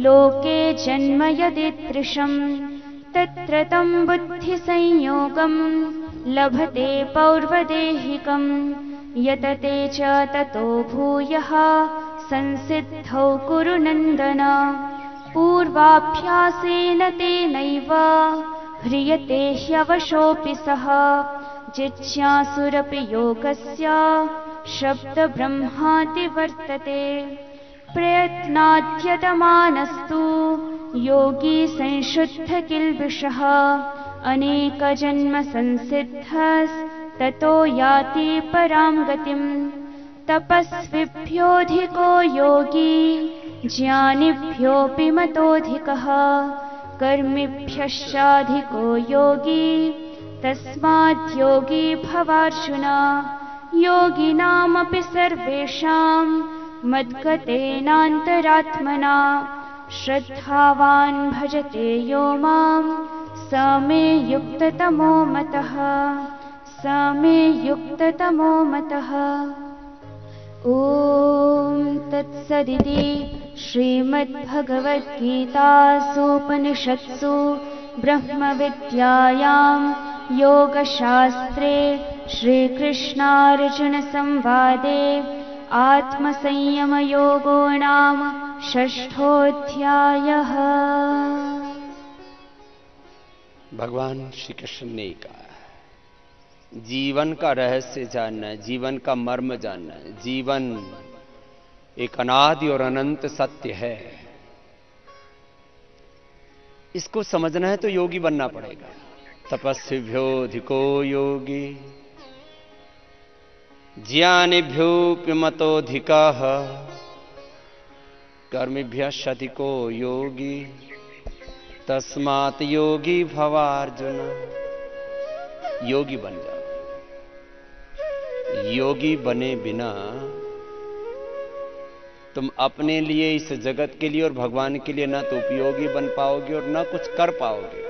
लोके जन्म यदीदृशम्। तत्र तं बुद्धिसंयोगं लभते पौर्वदेहिकम् यतते च ततो भूयः संसिद्धौ कुरु नन्दन। पूर्वाभ्यासेन तेनैव ह्रियते ह्यवशोऽपि सः जिज्ञासुरपि योगस्य शब्दब्रह्माति वर्तते। प्रयत्नाद्यतमानस्तु योगी संशुद्धकिल्बिषः अनेकजन्म संसिद्धस्ततो याति परां गतिम्। तपस्विभ्योऽधिको योगी ज्ञानिभ्योऽपि मतोऽधिकः कर्मिभ्यश्चाधिको योगी तस्माद् योगी भवार्जुन। योगिनामपि सर्वेषां मद्गतेनान्तरात्मना श्रद्धावान् भजते यो मां स मे युक्ततमो मतः। स मे युक्ततमो मतः। ॐ तत्सदिति श्रीमद्भगवद्गीतासूपनिषत्सु ब्रह्मविद्यायां योगशास्त्रे श्रीकृष्णार्जुनसंवादे आत्मसंयमयोगो नाम षष्ठोऽध्यायः। भगवान श्री कृष्ण ने कहा जीवन का रहस्य जानना है, जीवन का मर्म जानना है। जीवन एक अनादि और अनंत सत्य है। इसको समझना है तो योगी बनना पड़ेगा। तपस्विभ्योऽधिको योगी ज्ञानिभ्योऽप्यमतोऽधिकः कर्मिभ्यश्चाधिको योगी तस्मात् योगी भवार्जुन। योगी बन जाओ। योगी बने बिना तुम अपने लिए, इस जगत के लिए और भगवान के लिए ना तो उपयोगी बन पाओगे और ना कुछ कर पाओगे।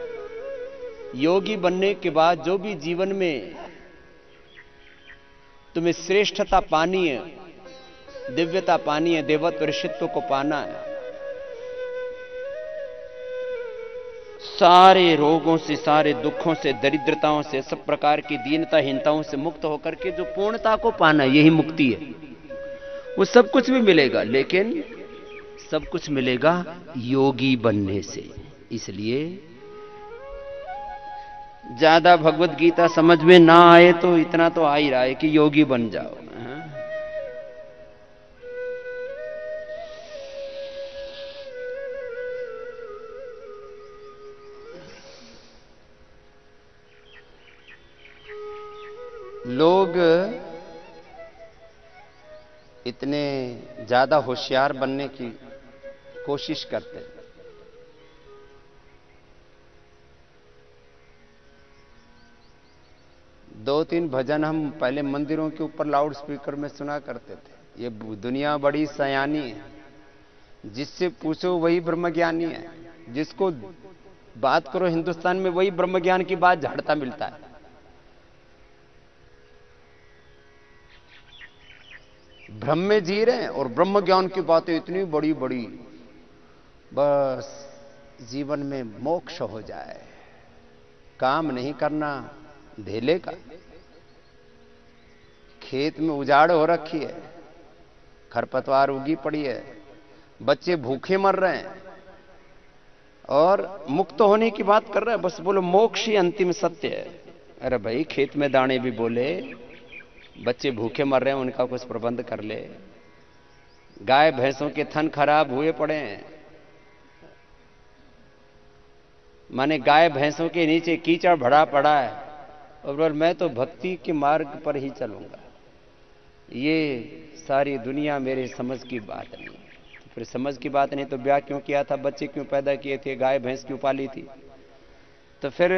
योगी बनने के बाद जो भी जीवन में तुम्हें श्रेष्ठता पानी है, दिव्यता पानी है, देवत्व ऋषित्व को पाना है, सारे रोगों से, सारे दुखों से, दरिद्रताओं से, सब प्रकार की दीनताहीनताओं से मुक्त होकर के जो पूर्णता को पाना, यही मुक्ति है। वो सब कुछ भी मिलेगा, लेकिन सब कुछ मिलेगा योगी बनने से। इसलिए ज्यादा भगवत गीता समझ में ना आए तो इतना तो आ ही रहा है कि योगी बन जाओ। लोग इतने ज्यादा होशियार बनने की कोशिश करते हैं। दो तीन भजन हम पहले मंदिरों के ऊपर लाउड स्पीकर में सुना करते थे। ये दुनिया बड़ी सयानी है, जिससे पूछो वही ब्रह्मज्ञानी है, जिसको बात करो हिंदुस्तान में वही ब्रह्मज्ञान की बात झाड़ता मिलता है। भ्रम में जी रहे हैं और ब्रह्म ज्ञान की बातें इतनी बड़ी बड़ी, बस जीवन में मोक्ष हो जाए। काम नहीं करना धेले का। खेत में उजाड़ हो रखी है, खरपतवार उगी पड़ी है, बच्चे भूखे मर रहे हैं और मुक्त होने की बात कर रहे हैं। बस बोलो मोक्ष ही अंतिम सत्य है। अरे भाई, खेत में दाने भी बोले, बच्चे भूखे मर रहे हैं, उनका कुछ प्रबंध कर ले। गाय भैंसों के थन खराब हुए पड़े हैं, माने गाय भैंसों के नीचे कीचड़ भरा पड़ा है, और मैं तो भक्ति के मार्ग पर ही चलूंगा। ये सारी दुनिया मेरे समझ की बात नहीं। तो फिर समझ की बात नहीं तो ब्याह क्यों किया था, बच्चे क्यों पैदा किए थे, गाय भैंस क्यों पाली थी? तो फिर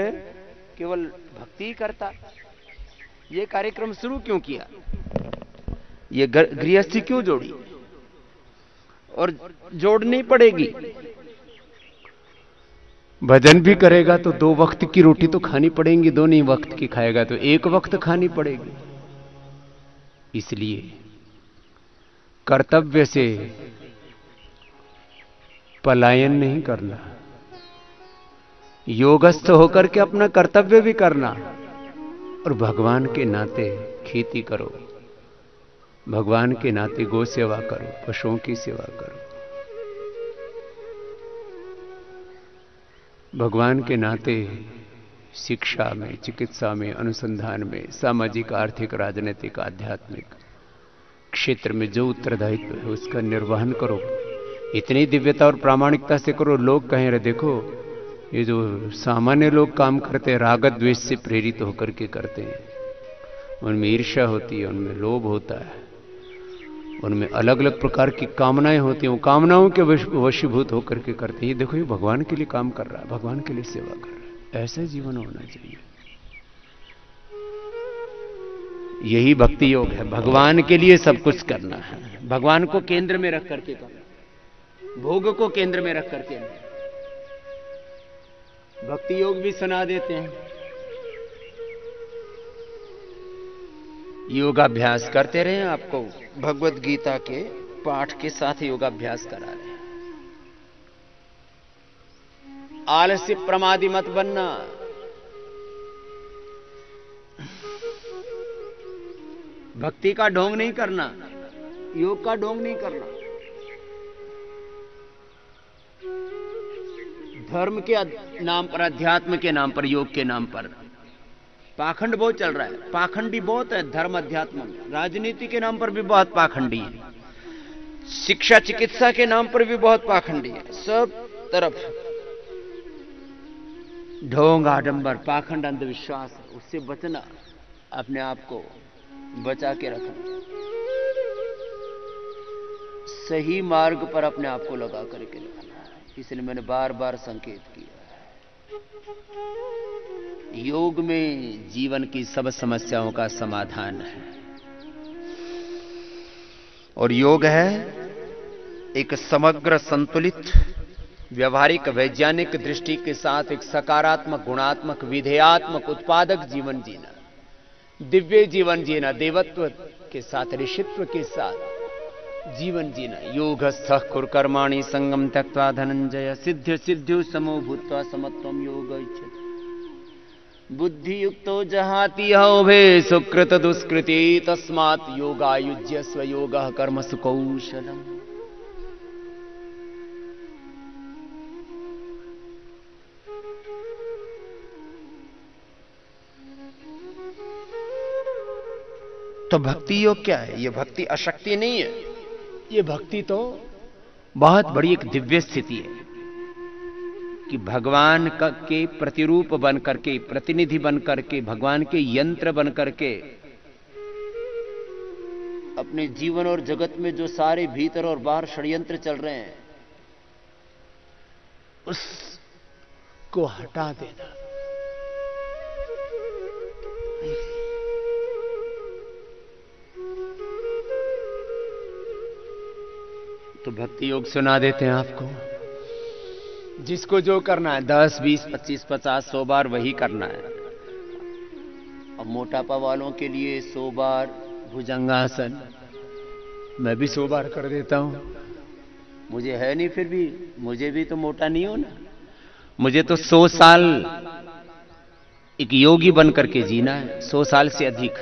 केवल भक्ति करता। ये कार्यक्रम शुरू क्यों किया, ये गृहस्थी क्यों जोड़ी? और जोड़नी पड़ेगी। भजन भी करेगा तो 2 वक्त की रोटी तो खानी पड़ेगी, 2 नहीं वक्त की खाएगा तो 1 वक्त खानी पड़ेगी। इसलिए कर्तव्य से पलायन नहीं करना, योगस्थ होकर के अपना कर्तव्य भी करना, और भगवान के नाते खेती करो, भगवान के नाते गौ सेवा करो, पशुओं की सेवा करो, भगवान के नाते शिक्षा में, चिकित्सा में, अनुसंधान में, सामाजिक, आर्थिक, राजनीतिक, आध्यात्मिक क्षेत्र में जो उत्तरदायित्व है उसका निर्वहन करो। इतनी दिव्यता और प्रामाणिकता से करो, लोग कहें रहे देखो ये जो सामान्य लोग काम करते हैं राग द्वेष से प्रेरित होकर के करते हैं, उनमें ईर्ष्या होती है, उनमें लोभ होता है, उनमें अलग अलग प्रकार की कामनाएं होती हैं, वो कामनाओं के वशीभूत होकर के करते हैं। ये देखो ये भगवान के लिए काम कर रहा है, भगवान के लिए सेवा कर रहा है। ऐसा जीवन होना चाहिए। यही भक्ति योग है, भगवान के लिए सब कुछ करना है, भगवान को केंद्र में रख करके करना, भोग को केंद्र में रख करके नहीं। भक्ति योग भी सुना देते हैं, योगाभ्यास करते रहे। आपको भगवत गीता के पाठ के साथ योगाभ्यास करा रहे हैं। आलस्य प्रमादी मत बनना। भक्ति का ढोंग नहीं करना, योग का ढोंग नहीं करना। धर्म के नाम पर, अध्यात्म के नाम पर, योग के नाम पर पाखंड बहुत चल रहा है, पाखंडी बहुत है धर्म अध्यात्म में। राजनीति के नाम पर भी बहुत पाखंडी है, शिक्षा चिकित्सा के नाम पर भी बहुत पाखंडी है। सब तरफ ढोंग आडंबर पाखंड अंधविश्वास है। उससे बचना, अपने आप को बचा के रखना, सही मार्ग पर अपने आप को लगा करके रखना है। इसलिए मैंने बार बार संकेत किया है, योग में जीवन की सब समस्याओं का समाधान है। और योग है एक समग्र संतुलित व्यवहारिक वैज्ञानिक दृष्टि के साथ एक सकारात्मक गुणात्मक विधेयात्मक उत्पादक जीवन जीना, दिव्य जीवन जीना, देवत्व के साथ ऋषित्व के साथ जीवन जीना। योगस्थः कुरु कर्माणि संगम त्यक्त्वा धनंजय सिद्ध्य सिद्ध्यौ समो भूत्वा समत्वं योग इच्छति बुद्धि युक्तो जहाति उभे सुकृत दुष्कृति तस्मात् योगायुज्य स्वयोगः कर्मसु कौशलम्। तो भक्ति योग क्या है? ये भक्ति अशक्ति नहीं है, ये भक्ति तो बहुत बड़ी एक दिव्य स्थिति है कि भगवान के प्रतिरूप बन करके, प्रतिनिधि बन करके, भगवान के यंत्र बन करके अपने जीवन और जगत में जो सारे भीतर और बाहर षड्यंत्र चल रहे हैं उसको हटा देना। तो भक्ति योग सुना देते हैं आपको। जिसको जो करना है 10, 20, 25, 50, 100 बार वही करना है। और मोटापा वालों के लिए 100 बार भुजंगासन, मैं भी 100 बार कर देता हूं। मुझे है नहीं, फिर भी मुझे भी तो मोटा नहीं हो ना। मुझे तो 100 साल एक योगी बन करके जीना है, 100 साल से अधिक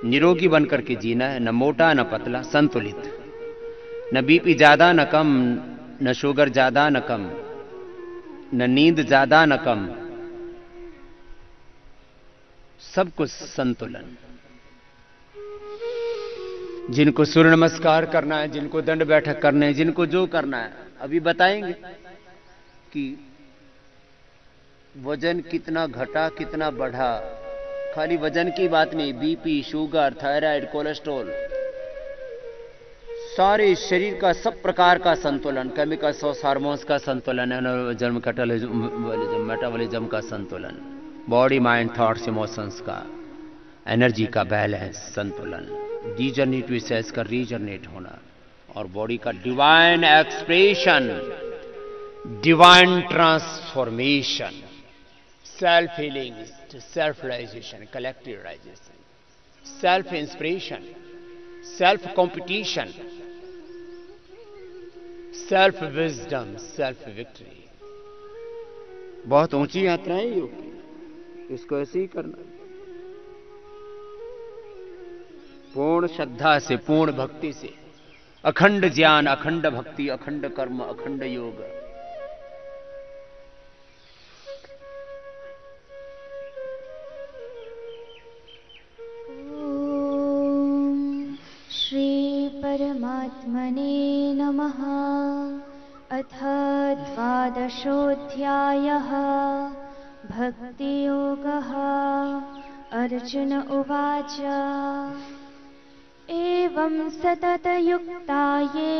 निरोगी बन करके जीना है। न मोटा न पतला, संतुलित, न बीपी ज्यादा न कम, न शुगर ज्यादा न कम, न नींद ज्यादा न कम, सब कुछ संतुलन। जिनको सूर्य नमस्कार करना है, जिनको दंड बैठक करने है, जिनको जो करना है, अभी बताएंगे कि वजन कितना घटा कितना बढ़ा। खाली वजन की बात नहीं, बीपी, शुगर, थायराइड, कोलेस्ट्रॉल, सारे शरीर का सब प्रकार का संतुलन, केमिकल्स और हार्मोन्स का संतुलन, मेटाबॉलिज्म का संतुलन, बॉडी माइंड थॉट्स इमोशंस का, एनर्जी का बैलेंस, संतुलन, डीजनरेटिव सेल्स का रीजनरेट होना, और बॉडी का divine expression, divine transformation, self healing, self realisation, collective realisation, self inspiration, self competition, self wisdom, self victory. बहुत ऊंची यात्रा है योग की, इसको ऐसे ही करना। पूर्ण श्रद्धा से, पूर्ण भक्ति से, अखंड ज्ञान, अखंड भक्ति, अखंड कर्म, अखंड योग। परमात्मने नमः। अथ द्वादशोऽध्यायः भक्तियोगः। अर्जुन उवाच एवं सततयुक्ता ये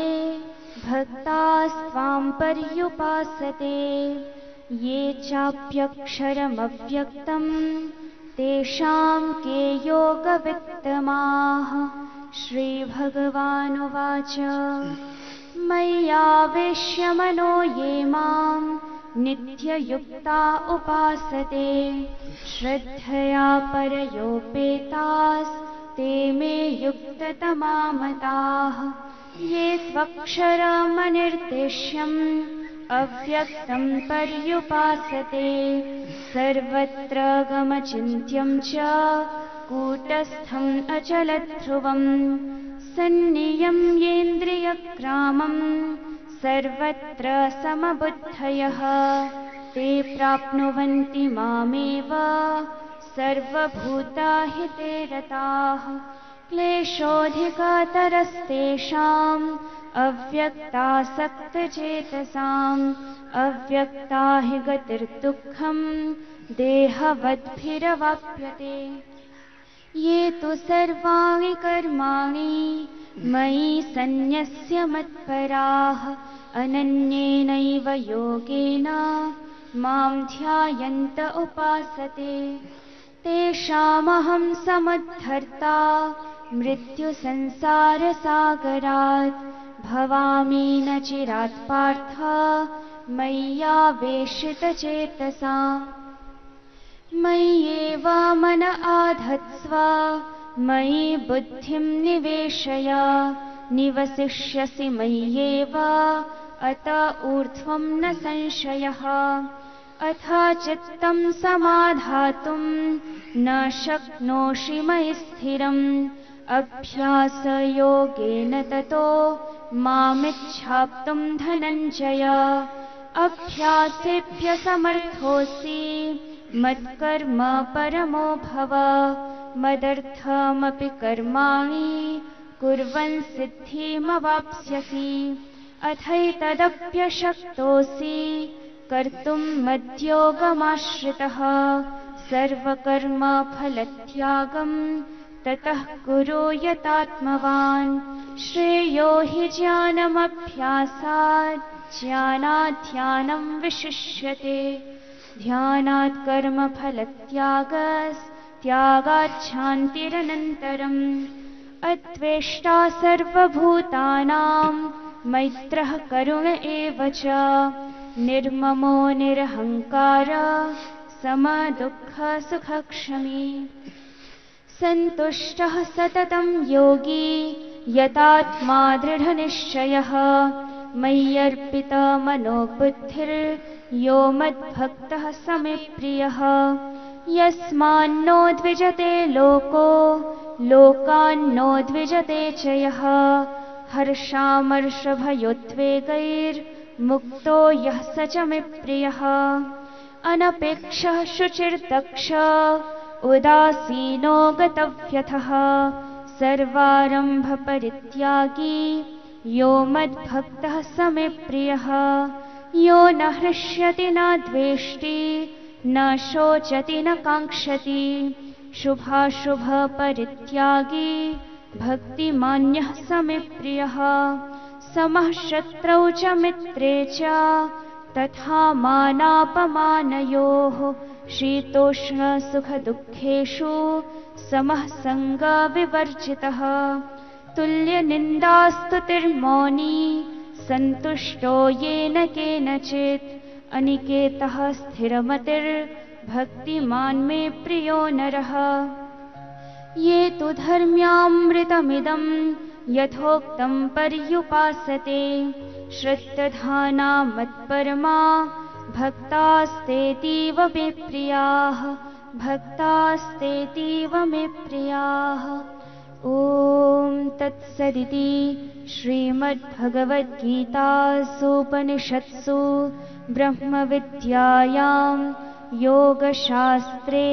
भक्तास्त्वां पर्युपासते ये चाप्यक्षरमव्यक्तं तेषां के योगवित्तमाः। श्रीभगवानुवाच मय्यावेश्य मनो ये मां नित्ययुक्ता उपासते श्रद्धया परयोपेतास्ते मे युक्ततमा मताः। ये त्वक्षरमनिर्देश्यम् अव्यक्तं पर्युपासते सर्वत्र गमचिन्त्यं च कूटस्थं अचलध्रुवं सन्नियम्येन्द्रियग्रामं सर्वत्र समबुद्धयः ते प्राप्नुवन्ति मामेव सर्वभूताहिते रताः क्लेशोऽधिकतरस्तेषाम् अव्यक्तासक्तचेतसाम् अव्यक्ता हि गतिर्दुःखम् देहवद्भिरवाप्यते। ये तु सर्वाणि कर्माणि मयि सन्न्यस्य मत्पराः अनन्येनैव योगेन मां ध्यायन्त उपासते तेषामहं समुद्धर्ता मृत्युसंसारसागरात् भवामि न चिरात् पार्थ मय्यावेशितचेतसाम्। मय्येव मन आधत्स्व मयि बुद्धिं निवेशय निवसिष्यसि मय्येव अत ऊर्ध्वं न संशयः। अथ चित्तं समाधातुं न शक्नोषि मयि स्थिरम् अभ्यासयोगेन ततो मामिच्छाप्तुं धनञ्जय। अभ्यासेभ्यसमर्थोऽसि मत्कर्म परमो भव मदर्थमपि कर्माणि कुर्वन् सिद्धिमवाप्स्यसि। अथैतदप्यशक्तोऽसि कर्तुं मद्योगमाश्रितः सर्वकर्मफलत्यागं ततः कुरु यतात्मवान्। श्रेयो हि ज्ञानमभ्यासात् ज्ञानाध्यानं विशिष्यते ध्यानात् कर्मफलत्यागस्त्यागात् शान्तिरनन्तरम्। अद्वेष्टा सर्वभूतानां मैत्रः करुण एव च निर्ममो निरहङ्कार समदुःखसुखक्षमी। सन्तुष्टः सततं योगी यतात्मा दृढनिश्चयः मय्यर्पितमनोबुद्धिर्यो मद्भक्तः स मे प्रियः। यस्मान्नो द्विजते लोको लोकान्नो द्विजते च यः हर्षामर्षभयोद्वेगैर्मुक्तो यः स च मे प्रियः। अनपेक्षः शुचिर्दक्ष उदासीनो गतव्यथः सर्वारम्भपरित्यागी यो मद्भक्तः स मे प्रियः। यो न हृष्यति न द्वेष्टि न शोचति न काङ्क्षति शुभाशुभपरित्यागी भक्तिमान्यः स मे प्रियः। समः शत्रौ च मित्रे च तथा मानापमानयोः शीतोष्णसुखदुःखेषु समः सङ्गविवर्जितः। तुल्यनिन्दास्तुतिर्मौनी सन्तुष्टो येन केनचित् अनिकेतः स्थिरमतिर्भक्तिमान् मे प्रियो नरः। ये तु धर्म्यामृतमिदं यथोक्तं पर्युपासते श्रद्धाना मत्परमा भक्तास्तेतीव मे प्रियाः भक्तास्तेतीव मे प्रियाः। ॐ तत्सदिति श्रीमद्भगवद्गीतासूपनिषत्सु ब्रह्मविद्यायां योगशास्त्रे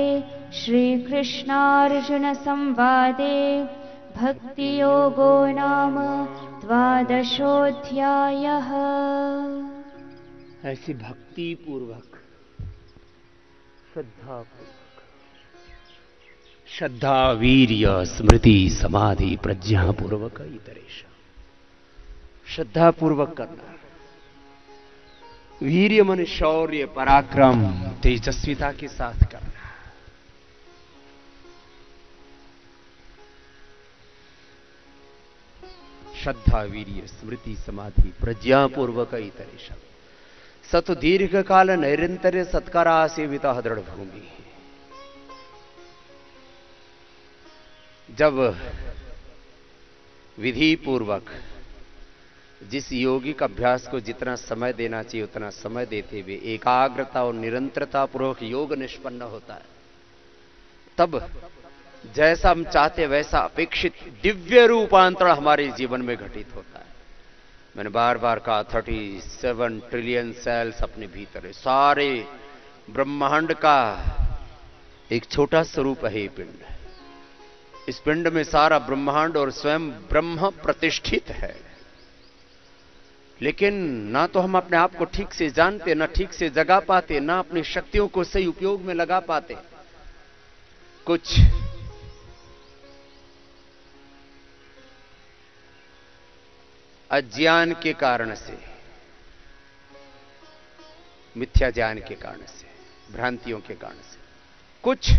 श्रीकृष्णार्जुनसंवादे भक्तियोगो नाम 12वादशोऽध्यायः। ऐसी भक्ति पूर्वक श्रद्धा वीर्य स्मृति समाधि प्रज्ञा पूर्वक इतरेश। श्रद्धा पूर्वक करना, वीर्य मन शौर्य पराक्रम तेजस्विता के साथ करना, श्रद्धा वीर्य स्मृति समाधि प्रज्ञा पूर्वक इतरेश। सत दीर्घ काल नैरंतर्य सत्कारा सेविता दृढ़ भूमि। जब विधि पूर्वक जिस योगिक अभ्यास को जितना समय देना चाहिए उतना समय देते हुए एकाग्रता और निरंतरता पूर्वक योग निष्पन्न होता है, तब जैसा हम चाहते वैसा अपेक्षित दिव्य रूपांतरण हमारे जीवन में घटित होता है। मैंने बार बार कहा 37 ट्रिलियन सेल्स अपने भीतर है, सारे ब्रह्मांड का एक छोटा स्वरूप है ये पिंड। इस पिंड में सारा ब्रह्मांड और स्वयं ब्रह्म प्रतिष्ठित है, लेकिन ना तो हम अपने आप को ठीक से जानते, ना ठीक से जगा पाते, ना अपनी शक्तियों को सही उपयोग में लगा पाते। कुछ अज्ञान के कारण से, मिथ्या ज्ञान के कारण से, भ्रांतियों के कारण से, कुछ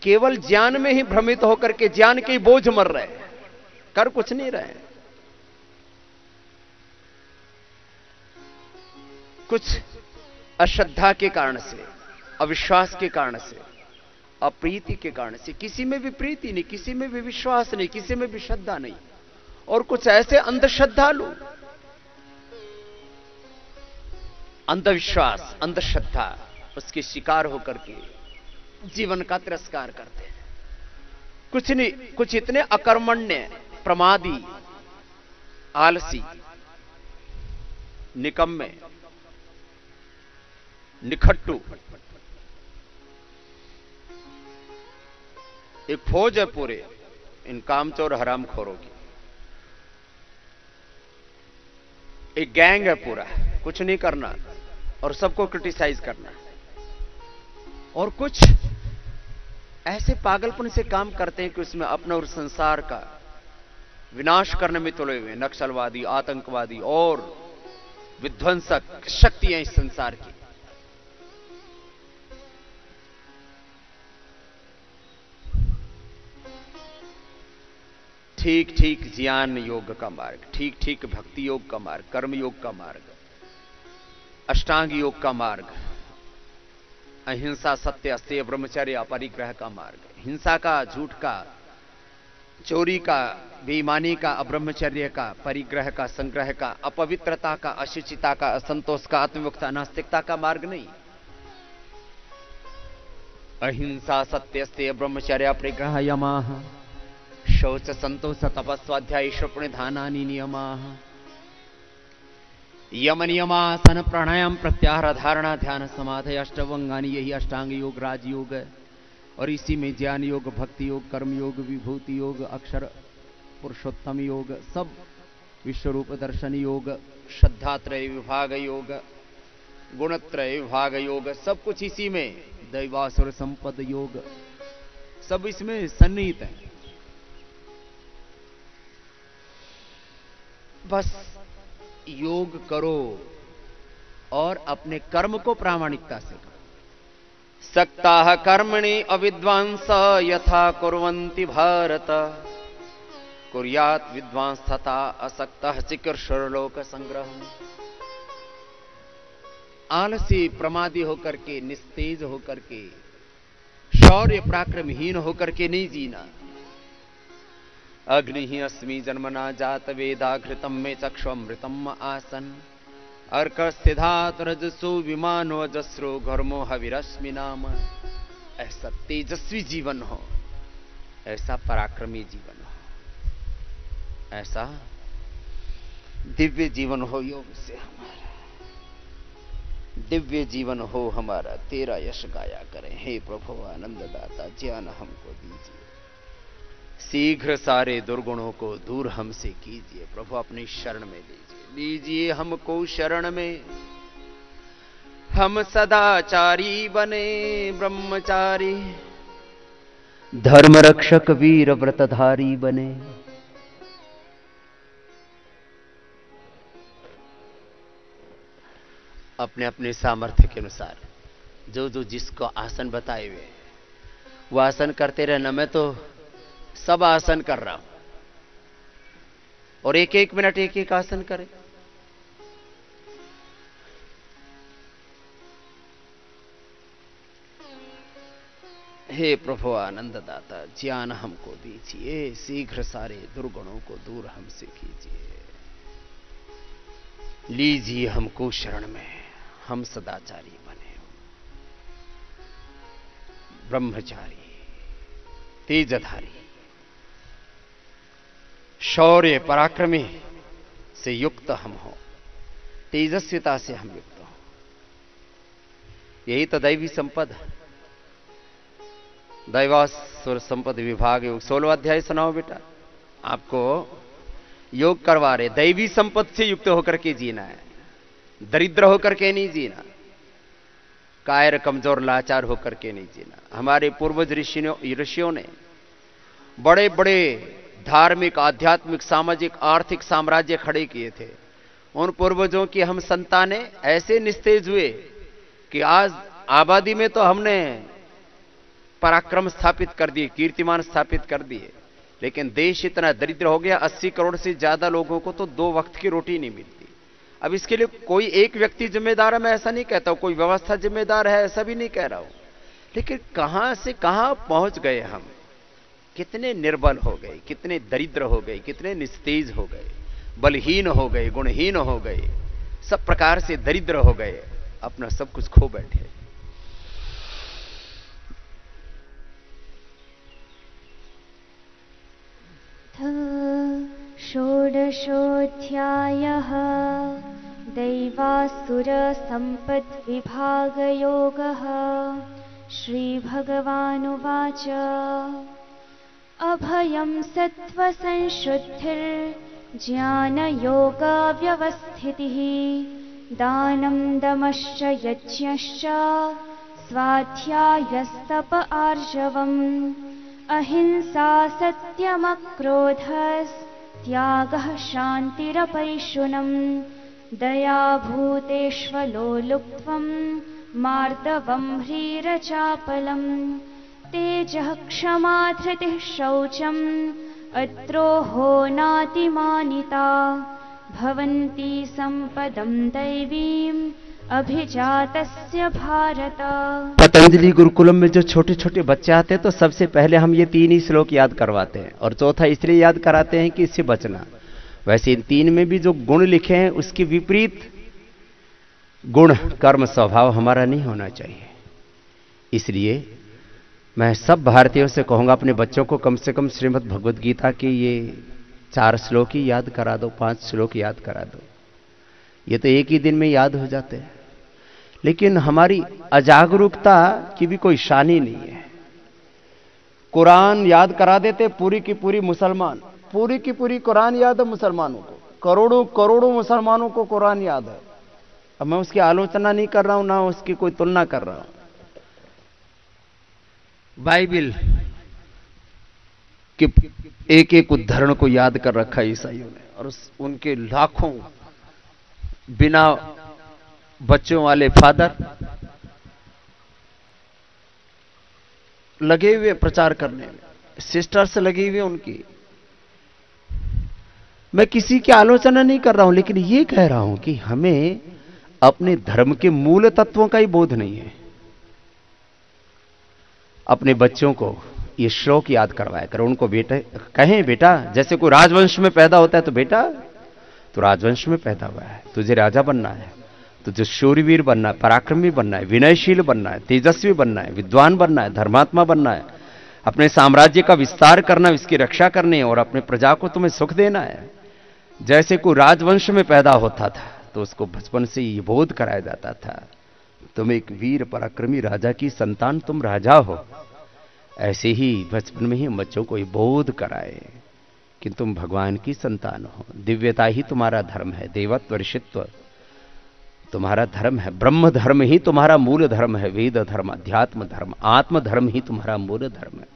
केवल ज्ञान में ही भ्रमित होकर के ज्ञान के ही बोझ मर रहे हैं, कर कुछ नहीं रहे हैं। कुछ अश्रद्धा के कारण से, अविश्वास के कारण से, अप्रीति के कारण से, किसी में भी प्रीति नहीं, किसी में भी विश्वास नहीं, किसी में भी श्रद्धा नहीं, और कुछ ऐसे अंधश्रद्धालु, अंधविश्वास, अंधश्रद्धा, उसके शिकार होकर के जीवन का तिरस्कार करते हैं। कुछ नहीं, कुछ इतने अकर्मण्य, प्रमादी, आलसी, निकम्मे, निखट्टू। एक फौज है पूरे इन कामचोर हरामखोरों की, एक गैंग है पूरा, कुछ नहीं करना और सबको क्रिटिसाइज करना। और कुछ ऐसे पागलपन से काम करते हैं कि उसमें अपना और संसार का विनाश करने में तुले हुए नक्सलवादी, आतंकवादी और विध्वंसक शक्तियां इस संसार की। ठीक ठीक ज्ञान योग का मार्ग, ठीक ठीक भक्ति योग का मार्ग, कर्म योग का मार्ग, अष्टांग योग का मार्ग, अहिंसा, सत्य, अस्तेय, ब्रह्मचर्य, अपरिग्रह का मार्ग, हिंसा का, झूठ का, चोरी का, बेईमानी का, अब्रह्मचर्य का, परिग्रह का, संग्रह का, अपवित्रता का, अशुचिता का, असंतोष का, आत्मयुक्ता, नास्तिकता का मार्ग नहीं। अहिंसा, सत्य, अस्तेय, ब्रह्मचर्य, अपरिग्रह, यमाः, शौच, संतोष, तपस्वाध्याय, पुण्यधानानि नियमाः, यम, नियमासन, प्राणायाम, प्रत्याहार, धारणा, ध्यान, समाधि, अष्टांगानि, यही अष्टांग योग, राजयोग है। और इसी में ज्ञान योग, भक्ति योग, कर्म योग, विभूति योग, अक्षर पुरुषोत्तम योग, सब विश्वरूप दर्शन योग, श्रद्धात्रय विभाग योग, गुणत्रय विभाग योग, सब कुछ इसी में, दैवासुर संपद योग, सब इसमें सन्निहित है। बस योग करो और अपने कर्म को प्रामाणिकता से करो। सक्ताः कर्मणि अविद्वांस यथा कुर्वन्ति भारत, कुर्यात् विद्वांस तथा असक्तः चिकीर्षुर्लोक संग्रहम्। आलसी, प्रमादी होकर के, निस्तेज होकर के, शौर्य पराक्रमहीन होकर के नहीं जीना। अग्नि ही अस्मि जन्मना जात वेदाघृतम में चक्षुअमृतम आसन, अर्क स्थिधात रजसो विमानो अजस्रो घर्मो हविरश्मि नाम। ऐसा तेजस्वी जीवन हो, ऐसा पराक्रमी जीवन हो, ऐसा दिव्य जीवन हो योग से हमारा, दिव्य जीवन हो हमारा, तेरा यश गाया करें। हे प्रभु आनंददाता, ज्ञान हमको दीजिए, शीघ्र सारे दुर्गुणों को दूर हमसे कीजिए। प्रभु अपनी शरण में लीजिए हमको शरण में। हम सदाचारी बने ब्रह्मचारी, धर्म रक्षक वीर व्रतधारी बने। अपने अपने सामर्थ्य के अनुसार जो जो जिसको आसन बताए हुए वो आसन करते रहना। मैं तो सब आसन कर रहा हूं और एक एक मिनट एक एक आसन करें। हे प्रभु आनंददाता, ज्ञान हमको दीजिए, शीघ्र सारे दुर्गुणों को दूर हमसे कीजिए। लीजिए हमको शरण में, हम सदाचारी बने, ब्रह्मचारी, तेजधारी, शौर्य पराक्रमी से युक्त हम हो, तेजस्विता से हम युक्त हो। यही तो दैवी संपद है। दैवासुर संपत्ति विभाग योग 16वां अध्याय सुनाओ बेटा। आपको योग करवा रहे, दैवी संपत्ति से युक्त होकर के जीना है, दरिद्र होकर के नहीं जीना, कायर कमजोर लाचार होकर के नहीं जीना। हमारे पूर्वज ऋषियों ने बड़े बड़े धार्मिक, आध्यात्मिक, सामाजिक, आर्थिक साम्राज्य खड़े किए थे। उन पूर्वजों की हम संतानें ऐसे निस्तेज हुए कि आज आबादी में तो हमने पराक्रम स्थापित कर दिए, कीर्तिमान स्थापित कर दिए, लेकिन देश इतना दरिद्र हो गया, 80 करोड़ से ज्यादा लोगों को तो 2 वक्त की रोटी नहीं मिलती। अब इसके लिए कोई एक व्यक्ति जिम्मेदार है, मैं ऐसा नहीं कहता हूं, कोई व्यवस्था जिम्मेदार है ऐसा भी नहीं कह रहा हूं, लेकिन कहां से कहां पहुंच गए हम, कितने निर्बल हो गए, कितने दरिद्र हो गए, कितने निस्तेज हो गए, बलहीन हो गए, गुणहीन हो गए, सब प्रकार से दरिद्र हो गए, अपना सब कुछ खो बैठे। षोडशोऽध्यायः दैवासुरसम्पद्विभागयोगः। श्रीभगवानुवाच अभयं सत्त्वसंशुद्धिर्ज्ञानयोगव्यवस्थितिः दानं दमश्च यज्ञश्च स्वाध्यायस्तप आर्जवम् अहिंसा सत्यमक्रोधस्त्यागः शान्तिरपैशुनम् दया भूतेष्वलोलुप्त्वं मार्दवं ह्रीरचापलम् तेजः क्षमा धृतिः शौचम् अद्रोहो नातिमानिता भवन्ति संपदं दैवीम् अभिजातस्य भारत। पतंजलि गुरुकुलम में जो छोटे छोटे बच्चे आते हैं तो सबसे पहले हम ये 3 ही श्लोक याद करवाते हैं, और चौथा इसलिए याद कराते हैं कि इससे बचना। वैसे इन 3 में भी जो गुण लिखे हैं उसके विपरीत गुण कर्म स्वभाव हमारा नहीं होना चाहिए। इसलिए मैं सब भारतीयों से कहूंगा अपने बच्चों को कम से कम श्रीमद् भगवद गीता के ये 4 श्लोक ही याद करा दो, 5 श्लोक याद करा दो। ये तो एक ही दिन में याद हो जाते हैं, लेकिन हमारी अजागरूकता की भी कोई शानी नहीं है। कुरान याद करा देते पूरी की पूरी मुसलमान, पूरी की पूरी कुरान याद है मुसलमानों को, करोड़ों करोड़ों मुसलमानों को कुरान याद है। अब मैं उसकी आलोचना नहीं कर रहा हूं, ना उसकी कोई तुलना कर रहा हूं। बाइबिल के एक एक उद्धरण को याद कर रखा है ईसाइयों ने, और उनके लाखों बिना बच्चों वाले फादर लगे हुए प्रचार करने में, सिस्टर्स लगी हुई उनकी। मैं किसी की आलोचना नहीं कर रहा हूं, लेकिन यह कह रहा हूं कि हमें अपने धर्म के मूल तत्वों का ही बोध नहीं है। अपने बच्चों को ये श्लोक याद करवाया करो, उनको बेटे कहें, बेटा जैसे कोई राजवंश में पैदा होता है तो बेटा तो राजवंश में पैदा हुआ है, तुझे राजा बनना है, तुझे शूरवीर बनना है, पराक्रमी बनना है, विनयशील बनना है, तेजस्वी बनना है, विद्वान बनना है, धर्मात्मा बनना है, अपने साम्राज्य का विस्तार करना है, इसकी रक्षा करनी है, और अपने प्रजा को तुम्हें सुख देना है। जैसे कोई राजवंश में पैदा होता था तो उसको बचपन से ये बोध कराया जाता था, तुम एक वीर पराक्रमी राजा की संतान, तुम राजा हो। ऐसे ही बचपन में ही बच्चों को ये बोध कराए कि तुम भगवान की संतान हो, दिव्यता ही तुम्हारा धर्म है, देवत्व ऋषित्व तुम्हारा धर्म है, ब्रह्म धर्म ही तुम्हारा मूल धर्म है, वेद धर्म, अध्यात्म धर्म, आत्म धर्म ही तुम्हारा मूल धर्म है।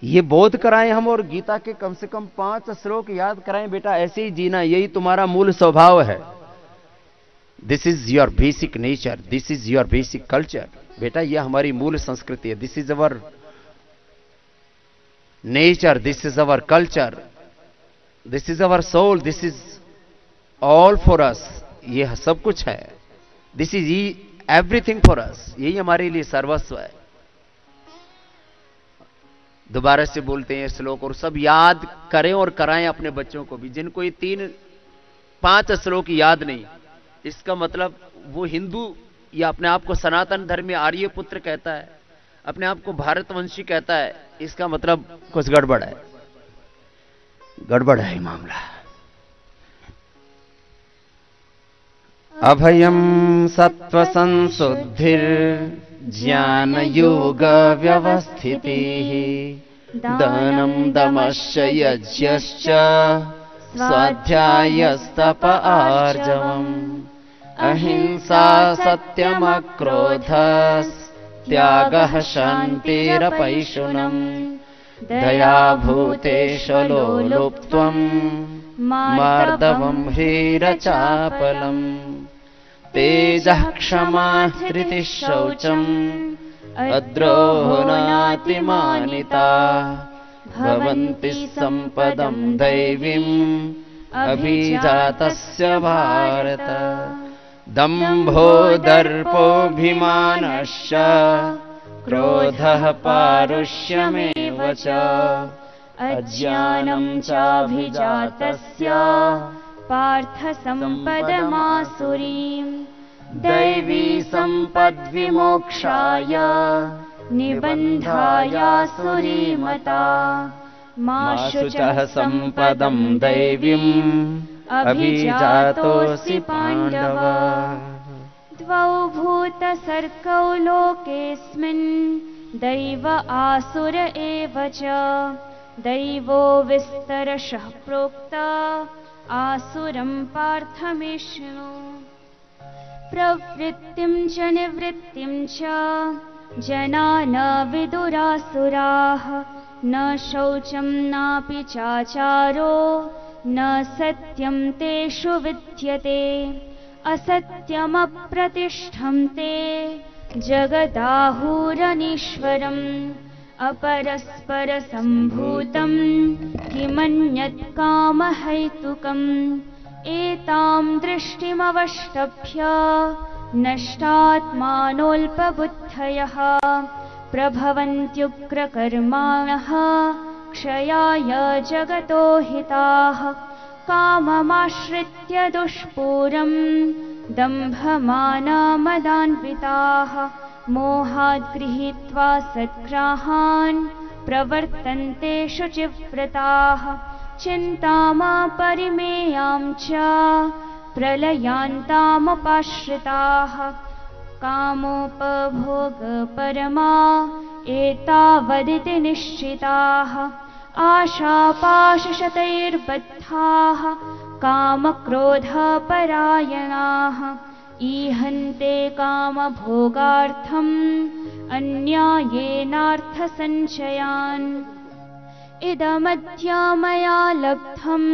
ये बोध कराएं हम, और गीता के कम से कम 5 श्लोक याद कराएं, बेटा ऐसे ही जीना, यही तुम्हारा मूल स्वभाव है। This is your basic nature, this is your basic culture. बेटा ये हमारी मूल संस्कृति है, this is our nature, this is our culture, this is our soul, this is all for us. ये सब कुछ है, this is everything for us, यही हमारे लिए सर्वस्व है। दोबारा से बोलते हैं श्लोक, और सब याद करें और कराएं अपने बच्चों को भी, जिनको ये 3-5 श्लोक याद नहीं। इसका मतलब वो हिंदू या अपने आप को सनातन धर्मी आर्य पुत्र कहता है, अपने आप को भारतवंशी कहता है, इसका मतलब कुछ गड़बड़ है, गड़बड़ है मामला। अभयं सत्त्वसंशुद्धिर्ज्ञानयोगव्यवस्थितिः दानं दमश्च यज्ञश्च स्वाध्यायस्तप आर्जवम् अहिंसा सत्यमक्रोधस्त्यागः शान्तिरपैशुनम् दया भूतेषु लोलुप्त्वम् मार्दवम् ह्रीरचापलम् तेजः क्षमा धृतिः शौचम् अद्रोहो नातिमानिता भवन्ति सम्पदम् दैवीम् अभिजातस्य भारत दम्भो दर्पोऽभिमानश्च क्रोधः पारुष्यमेव च अज्ञानं चाभिजातस्य पार्थ सम्पदमासुरीम् दैवी सम्पद्विमोक्षाय निबन्धायासुरीमता मा शुचः सम्पदं दैवीम् अभिजातोऽसि पाण्डव द्वौ भूतसर्गौ लोकेऽस्मिन् दैव आसुर एव च दैवो विस्तरशः प्रोक्त आसुरं पार्थ मे शृणु प्रवृत्तिं च निवृत्तिं च जना न विदुरासुराः न शौचं नापि चाचारो न सत्यं तेषु विद्यते असत्यमप्रतिष्ठं ते जगदाहुरनीश्वरम् अपरस्परसम्भूतं किमन्यत् कामहैतुकम् एतां दृष्टिमवष्टभ्य नष्टात्मानोऽल्पबुद्धयः प्रभवन्त्युग्रकर्माणः क्षयाय जगतो हिताः काममाश्रित्य दुष्पूरम् दम्भमानमदान्विताः मोहाद् गृहीत्वा सद्ग्राहान् प्रवर्तन्ते शुचिव्रताः चिन्तामपरिमेयां च प्रलयान्तामुपाश्रिताः कामोपभोगपरमा एतावदिति निश्चिताः आशापाशशतैर्बद्धाः कामक्रोधपरायणाः ईहन्ते कामभोगार्थम् अन्यायेनार्थसञ्चयान् इदमद्य मया लब्धम्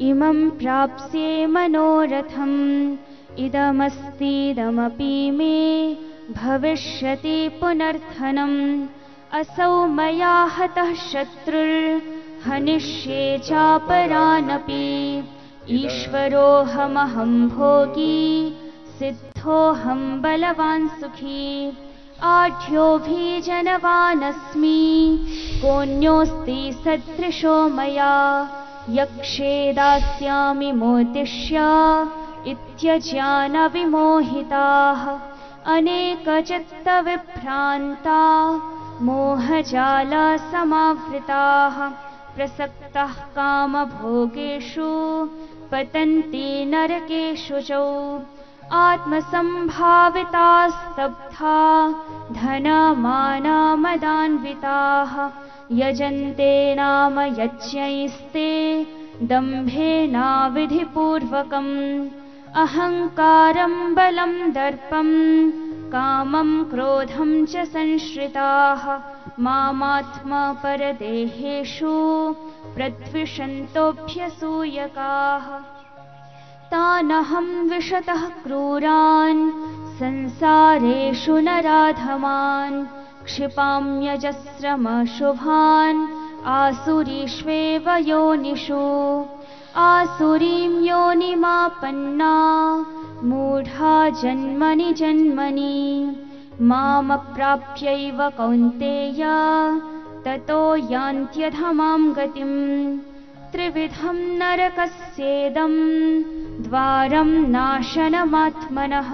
इमं प्राप्स्ये मनोरथम् इदमस्तीदमपि मे भविष्यति पुनर्थनम् असौ मया हतः शत्रुर्हनिष्ये चापरानपि ईश्वरोऽहमहं भोगी सिद्धोऽहं बलवान् सुखी आढ्योऽभिजनवानस्मि कोऽन्योऽस्ति सदृशो मया यक्षे दास्यामि मोदिष्य इत्यज्ञानविमोहिताः अनेकचित्तविभ्रान्ता मोहजालसमावृताः प्रसक्ताः कामभोगेषु पतन्ति नरकेषु च आत्मसम्भावितास्तब्धा धनमानमदान्विताः यजन्ते नाम यज्ञैस्ते दम्भेनाविधिपूर्वकम् अहङ्कारं बलं दर्पं कामं क्रोधं च संश्रिताः मामात्मपरदेहेषु प्रद्विषन्तोऽभ्यसूयकाः तानहं विशतः क्रूरान् संसारेषु नराधमान् क्षिपाम्यजस्रमशुभान् आसुरीष्वेव योनिषु आसुरीं योनिमापन्ना मूढा जन्मनि जन्मनि मामप्राप्यैव कौन्तेय ततो यान्त्यधमां गतिम् त्रिविधं नरकस्येदं द्वारं नाशनमात्मनः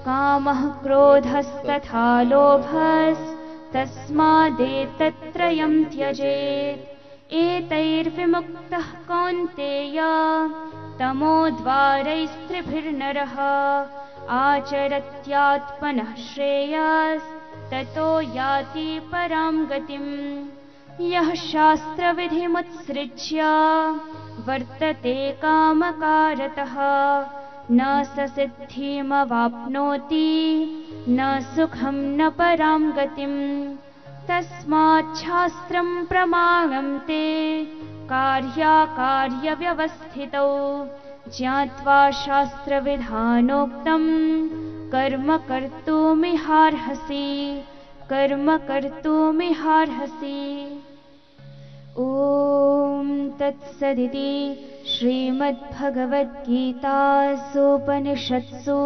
कामः क्रोधस्तथा लोभस्तस्मादेतत्त्रयं त्यजेत् एतैर्विमुक्तः कौन्तेय तमोद्वारैस्त्रिभिर्नरः आचरत्यात्मनः श्रेयस्ततो याति परां गतिम्। यः शास्त्रविधिमुत्सृज्य वर्तते कामकारतः न स सिद्धिमवाप्नोति न सुखं न परां गतिम्। तस्मात् शास्त्रं प्रमाणं ते कार्याकार्यव्यवस्थितौ ज्ञात्वा शास्त्रविधानोक्तं कर्म कर्तुमिहार्हसि कर्म कर्तुमिहार्हसि। ॐ तत्सदिति श्रीमद्भगवद्गीतासूपनिषत्सु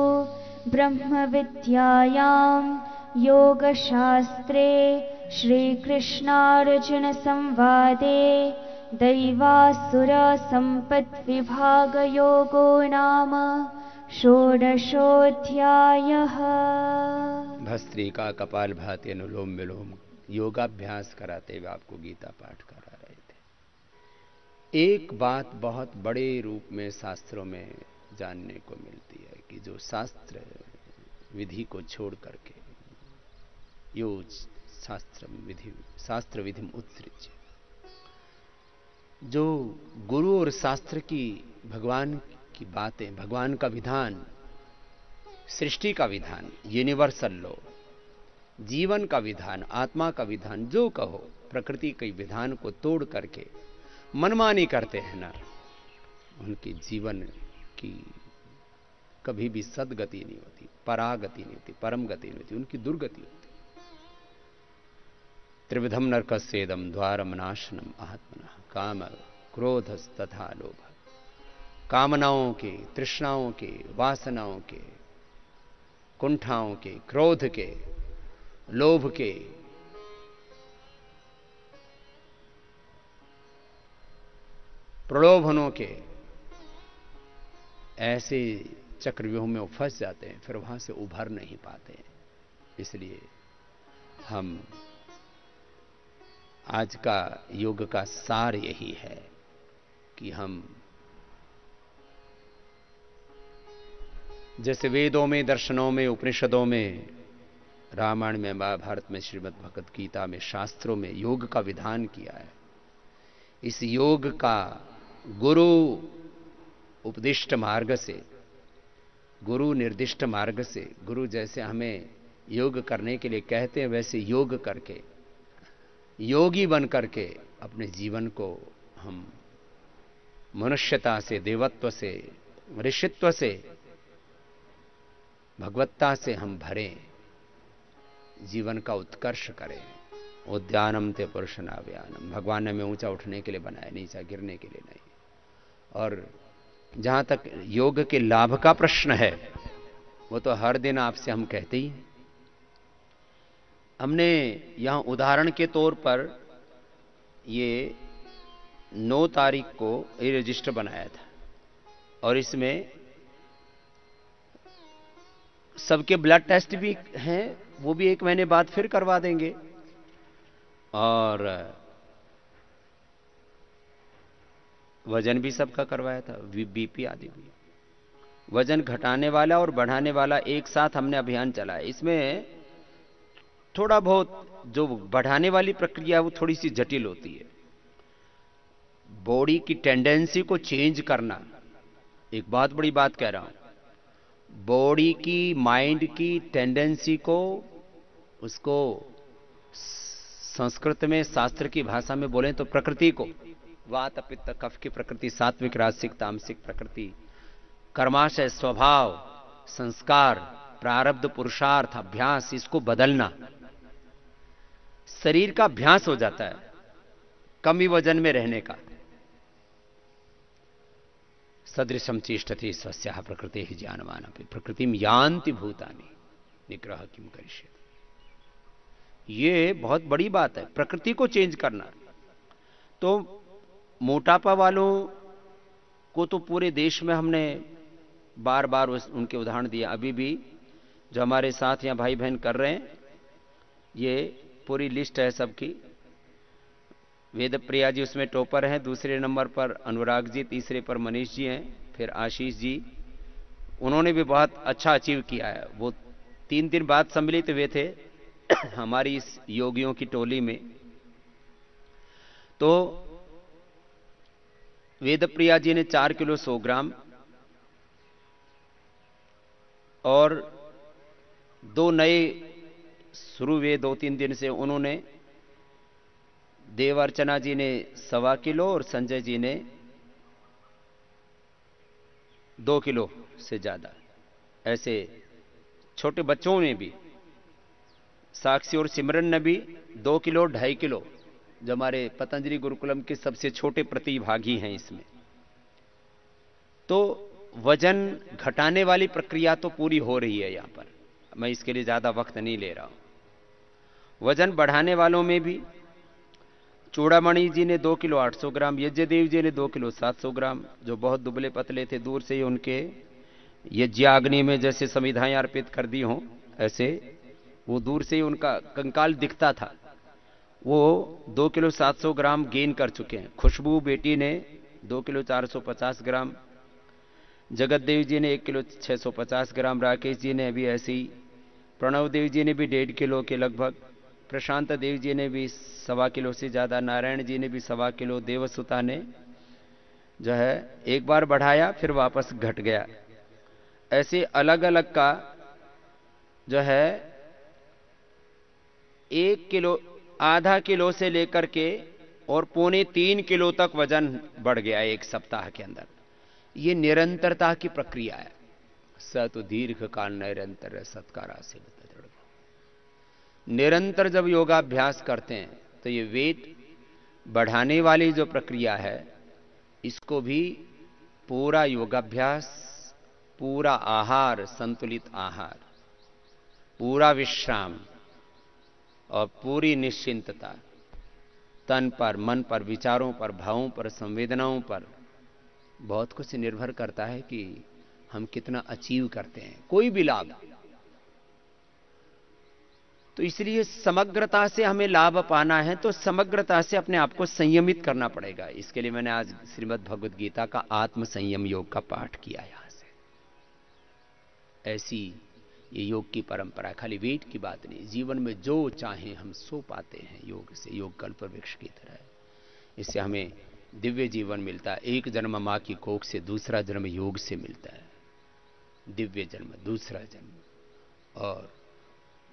ब्रह्मविद्यायां योगशास्त्रे श्रीकृष्णार्जुनसंवादे दैवासुरसम्पद्विभागयोगो नाम षोडशोऽध्यायः। भस्त्रिका कपालभाति अनुलोम विलोम योगाभ्यास कराते हुए आपको गीता पाठ करा रहे थे। एक बात बहुत बड़े रूप में शास्त्रों में जानने को मिलती है कि जो शास्त्र विधि को छोड़ करके यो शास्त्र विधि उत्सृज्य, जो गुरु और शास्त्र की भगवान की बातें, भगवान का विधान, सृष्टि का विधान, यूनिवर्सल लॉ, जीवन का विधान, आत्मा का विधान, जो कहो, प्रकृति के विधान को तोड़ करके मनमानी करते हैं नर, उनके जीवन की कभी भी सदगति नहीं होती, परागति नहीं होती, परम गति नहीं होती, उनकी दुर्गति होती। त्रिविधम नरकस्येदम द्वारम नाशनम आत्मनः काम क्रोध तथा लोभ। कामनाओं के, तृष्णाओं के, वासनाओं के, कुंठाओं के, क्रोध के, लोभ के, प्रलोभनों के, ऐसे चक्रव्यूह में फंस जाते हैं, फिर वहां से उभर नहीं पाते। इसलिए हम आज का योग का सार यही है कि हम जैसे वेदों में, दर्शनों में, उपनिषदों में, रामायण में, महाभारत में, श्रीमद् भगवत गीता में, शास्त्रों में योग का विधान किया है। इस योग का गुरु उपदिष्ट मार्ग से, गुरु निर्दिष्ट मार्ग से, गुरु जैसे हमें योग करने के लिए कहते हैं वैसे योग करके, योगी बन करके अपने जीवन को हम मनुष्यता से, देवत्व से, ऋषित्व से, भगवत्ता से हम भरें, जीवन का उत्कर्ष करें। उद्यानम ते पुरुषनाव्यानम, भगवान ने हमें ऊंचा उठने के लिए बनाया, नीचा गिरने के लिए नहीं। और जहां तक योग के लाभ का प्रश्न है, वो तो हर दिन आपसे हम कहते ही हैं। हमने यहां उदाहरण के तौर पर ये 9 तारीख को ये रजिस्टर बनाया था, और इसमें सबके ब्लड टेस्ट भी हैं, वो भी 1 महीने बाद फिर करवा देंगे। और वजन भी सबका करवाया था, बीपी आदि भी। वजन घटाने वाला और बढ़ाने वाला एक साथ हमने अभियान चलाया। इसमें थोड़ा बहुत जो बढ़ाने वाली प्रक्रिया है वो थोड़ी सी जटिल होती है। बॉडी की टेंडेंसी को चेंज करना, एक बहुत बड़ी बात कह रहा हूं, बॉडी की, माइंड की टेंडेंसी को, उसको संस्कृत में, शास्त्र की भाषा में बोलें तो प्रकृति को, वात पित्त कफ की प्रकृति, सात्विक राजसिक तामसिक प्रकृति, कर्माशय, स्वभाव, संस्कार, प्रारब्ध, पुरुषार्थ, अभ्यास, इसको बदलना। शरीर का अभ्यास हो जाता है कम ही वजन में रहने का। सदृशम चेष्टते स्वस्याः प्रकृते ही ज्ञानवान अपि प्रकृतिम यान्ति भूतानि निग्रह किम करिष्यति। ये बहुत बड़ी बात है, प्रकृति को चेंज करना। तो मोटापा वालों को तो पूरे देश में हमने बार बार उनके उदाहरण दिया। अभी भी जो हमारे साथ यहाँ भाई बहन कर रहे हैं, ये पूरी लिस्ट है सबकी। वेद प्रिया जी उसमें टॉपर हैं, दूसरे नंबर पर अनुराग जी, तीसरे पर मनीष जी हैं, फिर आशीष जी, उन्होंने भी बहुत अच्छा अचीव किया है। वो 3 दिन बाद सम्मिलित हुए थे हमारी इस योगियों की टोली में। तो वेद प्रिया जी ने 4 किलो 100 ग्राम और 2 नए शुरू हुए 2-3 दिन से, उन्होंने देव अर्चना जी ने 1.25 किलो और संजय जी ने 2 किलो से ज्यादा। ऐसे छोटे बच्चों ने भी, साक्षी और सिमरन ने भी 2 किलो 2.5 किलो, जो हमारे पतंजलि गुरुकुलम के सबसे छोटे प्रतिभागी हैं इसमें। तो वजन घटाने वाली प्रक्रिया तो पूरी हो रही है यहां पर, मैं इसके लिए ज्यादा वक्त नहीं ले रहा हूं। वजन बढ़ाने वालों में भी चूड़ामणि जी ने 2 किलो 800 ग्राम, यज्ञदेव जी ने 2 किलो 700 ग्राम, जो बहुत दुबले पतले थे, दूर से ही उनके यज्ञाग्नि में जैसे समिधाएं अर्पित कर दी हों, ऐसे वो दूर से ही उनका कंकाल दिखता था। वो 2 किलो 700 ग्राम गेन कर चुके हैं। खुशबू बेटी ने 2 किलो 450 ग्राम, जगत देव जी ने 1 किलो 650 ग्राम, राकेश जी ने अभी ऐसे ही, प्रणव देव जी ने भी 1.5 किलो के लगभग, प्रशांत देव जी ने भी 1.25 किलो से ज्यादा, नारायण जी ने भी 1.25 किलो, देवसुता ने जो है एक बार बढ़ाया फिर वापस घट गया। ऐसे अलग अलग का जो है 1 किलो, आधा किलो से लेकर के और 2.25 किलो तक वजन बढ़ गया 1 सप्ताह के अंदर। ये निरंतरता की प्रक्रिया है। सत दीर्घ काल निरंतर सत्कारा से निरंतर जब योगाभ्यास करते हैं तो ये वेट बढ़ाने वाली जो प्रक्रिया है, इसको भी पूरा योगाभ्यास, पूरा आहार, संतुलित आहार, पूरा विश्राम और पूरी निश्चिंतता, तन पर, मन पर, विचारों पर, भावों पर, संवेदनाओं पर बहुत कुछ निर्भर करता है कि हम कितना अचीव करते हैं कोई भी लाभ। तो इसलिए समग्रता से हमें लाभ पाना है तो समग्रता से अपने आप को संयमित करना पड़ेगा। इसके लिए मैंने आज श्रीमद् भगवद गीता का आत्म संयम योग का पाठ किया यहां से। ऐसी ये योग की परंपरा, खाली वेट की बात नहीं, जीवन में जो चाहें हम सो पाते हैं योग से। योग कल्प वृक्ष की तरह है, इससे हमें दिव्य जीवन मिलता है। एक जन्म मां की कोख से, दूसरा जन्म योग से मिलता है, दिव्य जन्म, दूसरा जन्म। और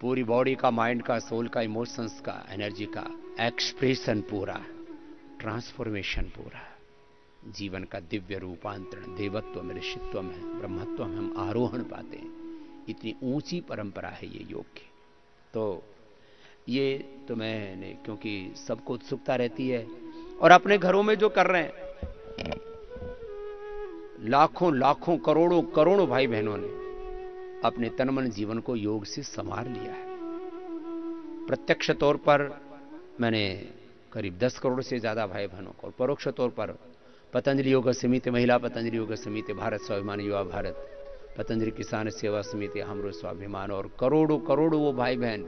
पूरी बॉडी का, माइंड का, सोल का, इमोशंस का, एनर्जी का एक्सप्रेशन पूरा, ट्रांसफॉर्मेशन पूरा, जीवन का दिव्य रूपांतरण, देवत्व में, ऋषित्व में, ब्रह्मत्व में हम आरोहण पाते हैं। इतनी ऊंची परंपरा है ये योग की। तो ये तो मैंने, क्योंकि सबको उत्सुकता रहती है और अपने घरों में जो कर रहे हैं, लाखों लाखों करोड़ों करोड़ों भाई बहनों ने अपने तन मन जीवन को योग से संवार लिया है। प्रत्यक्ष तौर पर मैंने करीब 10 करोड़ से ज्यादा भाई बहनों को, और परोक्ष तौर पर पतंजलि योग समिति, महिला पतंजलि योग समिति, भारत स्वाभिमान युवा भारत, पतंजलि किसान सेवा समिति, हमरो स्वाभिमान, और करोड़ों करोड़ों वो भाई बहन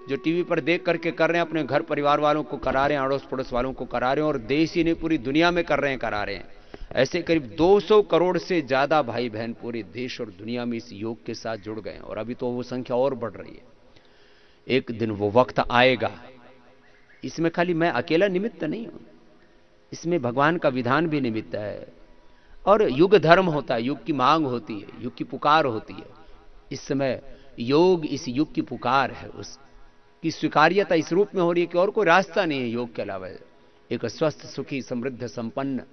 जो टीवी पर देख करके कर रहे हैं, अपने घर परिवार वालों को करा रहे हैं, अड़ोस पड़ोस वालों को करा रहे हैं, और देश ही नहीं पूरी दुनिया में कर रहे हैं, करा रहे हैं। ऐसे करीब 200 करोड़ से ज्यादा भाई बहन पूरे देश और दुनिया में इस योग के साथ जुड़ गए हैं, और अभी तो वो संख्या और बढ़ रही है। एक दिन वो वक्त आएगा, इसमें खाली मैं अकेला निमित्त नहीं हूं, इसमें भगवान का विधान भी निमित्त है, और युग धर्म होता है, युग की मांग होती है, युग की पुकार होती है। इस समय योग इस युग की पुकार है, उसकी स्वीकार्यता इस रूप में हो रही है कि और कोई रास्ता नहीं है योग के अलावा। एक स्वस्थ, सुखी, समृद्ध, संपन्न,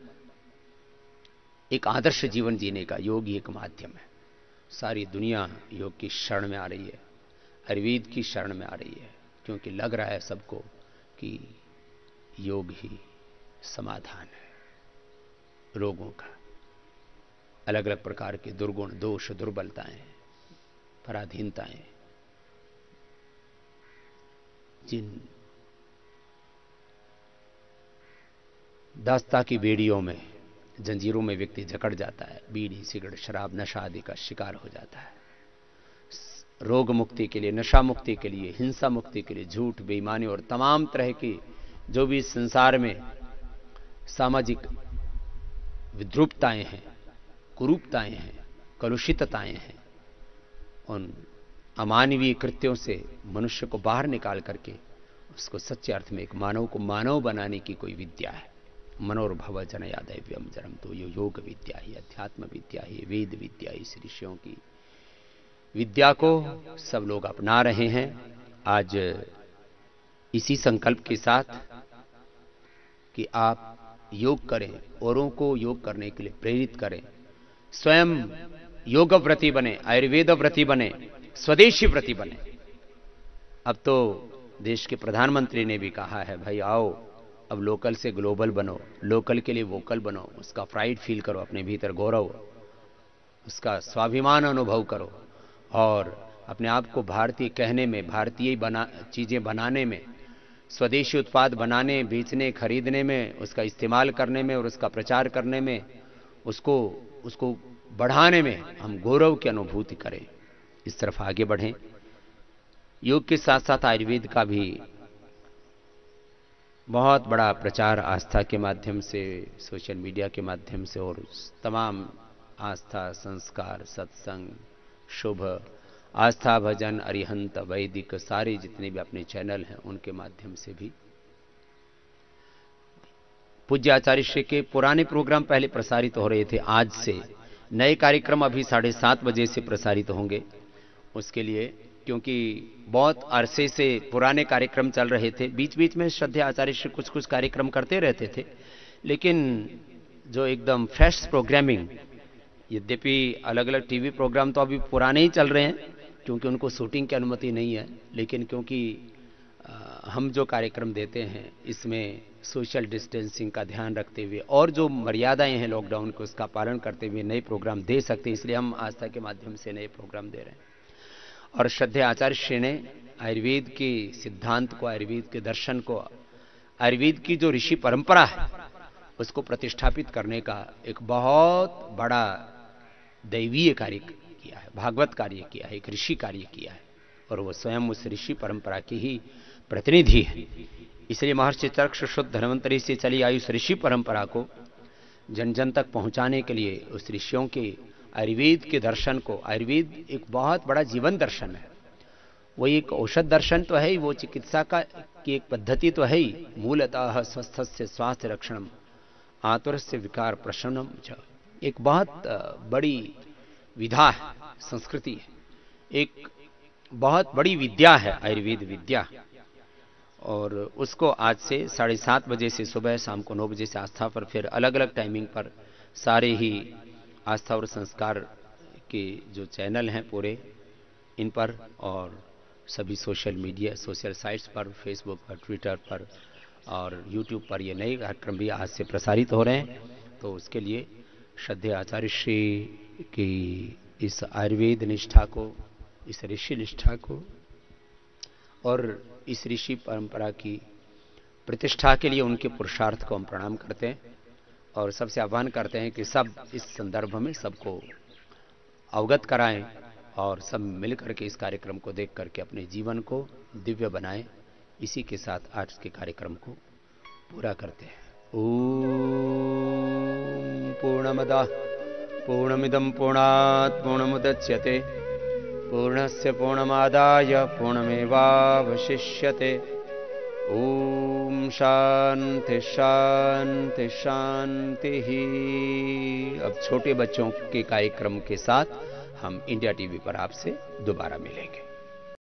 एक आदर्श जीवन जीने का योग ही एक माध्यम है। सारी दुनिया योग की शरण में आ रही है, आयुर्वेद की शरण में आ रही है, क्योंकि लग रहा है सबको कि योग ही समाधान है रोगों का। अलग अलग प्रकार के दुर्गुण, दोष, दुर्बलताएं, पराधीनताएं, जिन दास्ता की बेड़ियों में, जंजीरों में व्यक्ति जकड़ जाता है, बीड़ी, सिगरेट, शराब, नशा आदि का शिकार हो जाता है। रोग मुक्ति के लिए, नशा मुक्ति के लिए, हिंसा मुक्ति के लिए, झूठ, बेईमानी और तमाम तरह की जो भी संसार में सामाजिक विद्रूपताएं हैं, कुरूपताएं हैं, कलुषितताएं हैं, उन अमानवीय कृत्यों से मनुष्य को बाहर निकाल करके उसको सच्चे अर्थ में एक मानव को मानव बनाने की कोई विद्या है। मनोर्भव जनया दैव्यम जन्म, तो ये योग विद्या ही, अध्यात्म विद्या ही, वेद विद्या ही, ऋषियों की विद्या को सब लोग अपना रहे हैं। आज इसी संकल्प के साथ कि आप योग करें, औरों को योग करने के लिए प्रेरित करें, स्वयं योग व्रती बने, आयुर्वेद व्रती बने, स्वदेशी व्रती बने। अब तो देश के प्रधानमंत्री ने भी कहा है, भाई आओ अब लोकल से ग्लोबल बनो, लोकल के लिए वोकल बनो, उसका प्राइड फील करो, अपने भीतर गौरव, उसका स्वाभिमान अनुभव करो और अपने आप को भारतीय कहने में, भारतीय चीजें बनाने में, स्वदेशी उत्पाद बनाने, बेचने, खरीदने में, उसका इस्तेमाल करने में और उसका प्रचार करने में, उसको बढ़ाने में हम गौरव की अनुभूति करें, इस तरफ आगे बढ़ें। योग के साथ साथ आयुर्वेद का भी बहुत बड़ा प्रचार आस्था के माध्यम से, सोशल मीडिया के माध्यम से और तमाम आस्था, संस्कार, सत्संग, शुभ, आस्था, भजन, अरिहंत, वैदिक, सारे जितने भी अपने चैनल हैं उनके माध्यम से भी पूज्य आचार्य श्री के पुराने प्रोग्राम पहले प्रसारित हो रहे थे। आज से नए कार्यक्रम अभी 7:30 बजे से प्रसारित होंगे। उसके लिए क्योंकि बहुत अरसे से पुराने कार्यक्रम चल रहे थे, बीच बीच में श्रद्धेय आचार्य श्री कुछ कुछ कार्यक्रम करते रहते थे, लेकिन जो एकदम फ्रेश प्रोग्रामिंग, यद्यपि अलग अलग टीवी प्रोग्राम तो अभी पुराने ही चल रहे हैं क्योंकि उनको शूटिंग की अनुमति नहीं है, लेकिन क्योंकि हम जो कार्यक्रम देते हैं इसमें सोशल डिस्टेंसिंग का ध्यान रखते हुए और जो मर्यादाएं हैं लॉकडाउन को उसका पालन करते हुए नए प्रोग्राम दे सकते हैं, इसलिए हम आस्था के माध्यम से नए प्रोग्राम दे रहे हैं। और श्रद्धेय आचार्य श्री ने आयुर्वेद के सिद्धांत को, आयुर्वेद के दर्शन को, आयुर्वेद की जो ऋषि परंपरा है उसको प्रतिष्ठापित करने का एक बहुत बड़ा दैवीय कार्य किया है, भागवत कार्य किया है, एक ऋषि कार्य किया है और वो स्वयं उस ऋषि परंपरा की ही प्रतिनिधि है। इसलिए महर्षि तर्कश शुद्ध धन्वंतरि से चली आई उस ऋषि परंपरा को जन जन तक पहुंचाने के लिए उस ऋषियों के आयुर्वेद के दर्शन को, आयुर्वेद एक बहुत बड़ा जीवन दर्शन है, वो एक औषध दर्शन तो है ही, वो चिकित्सा की एक पद्धति तो है ही। मूलतः स्वस्थस्य स्वास्थ्य रक्षणम आतुरस्य विकार प्रशमनम च, एक बहुत बड़ी विधा है, संस्कृति है, एक बहुत बड़ी विद्या है आयुर्वेद विद्या। और उसको आज से 7:30 बजे से सुबह, शाम को 9 बजे से आस्था पर, फिर अलग अलग टाइमिंग पर सारे ही आस्था और संस्कार के जो चैनल हैं पूरे इन पर और सभी सोशल मीडिया, सोशल साइट्स पर, फेसबुक पर, ट्विटर पर और यूट्यूब पर ये नए कार्यक्रम भी आज से प्रसारित हो रहे हैं। तो उसके लिए श्रद्धेय आचार्य श्री की इस आयुर्वेद निष्ठा को, इस ऋषि निष्ठा को और इस ऋषि परंपरा की प्रतिष्ठा के लिए उनके पुरुषार्थ को हम प्रणाम करते हैं और सबसे आह्वान करते हैं कि सब इस संदर्भ में सबको अवगत कराएं और सब मिलकर के इस कार्यक्रम को देख करके अपने जीवन को दिव्य बनाएं। इसी के साथ आज के कार्यक्रम को पूरा करते हैं। ओम पूर्णमदः पूर्णमिदं पूर्णात् पूर्णमुदच्यते पूर्णस्य पूर्णमादाय पूर्णमेवावशिष्यते। ओम शांति शांति शांति ही। अब छोटे बच्चों के कार्यक्रम के साथ हम इंडिया टीवी पर आपसे दोबारा मिलेंगे।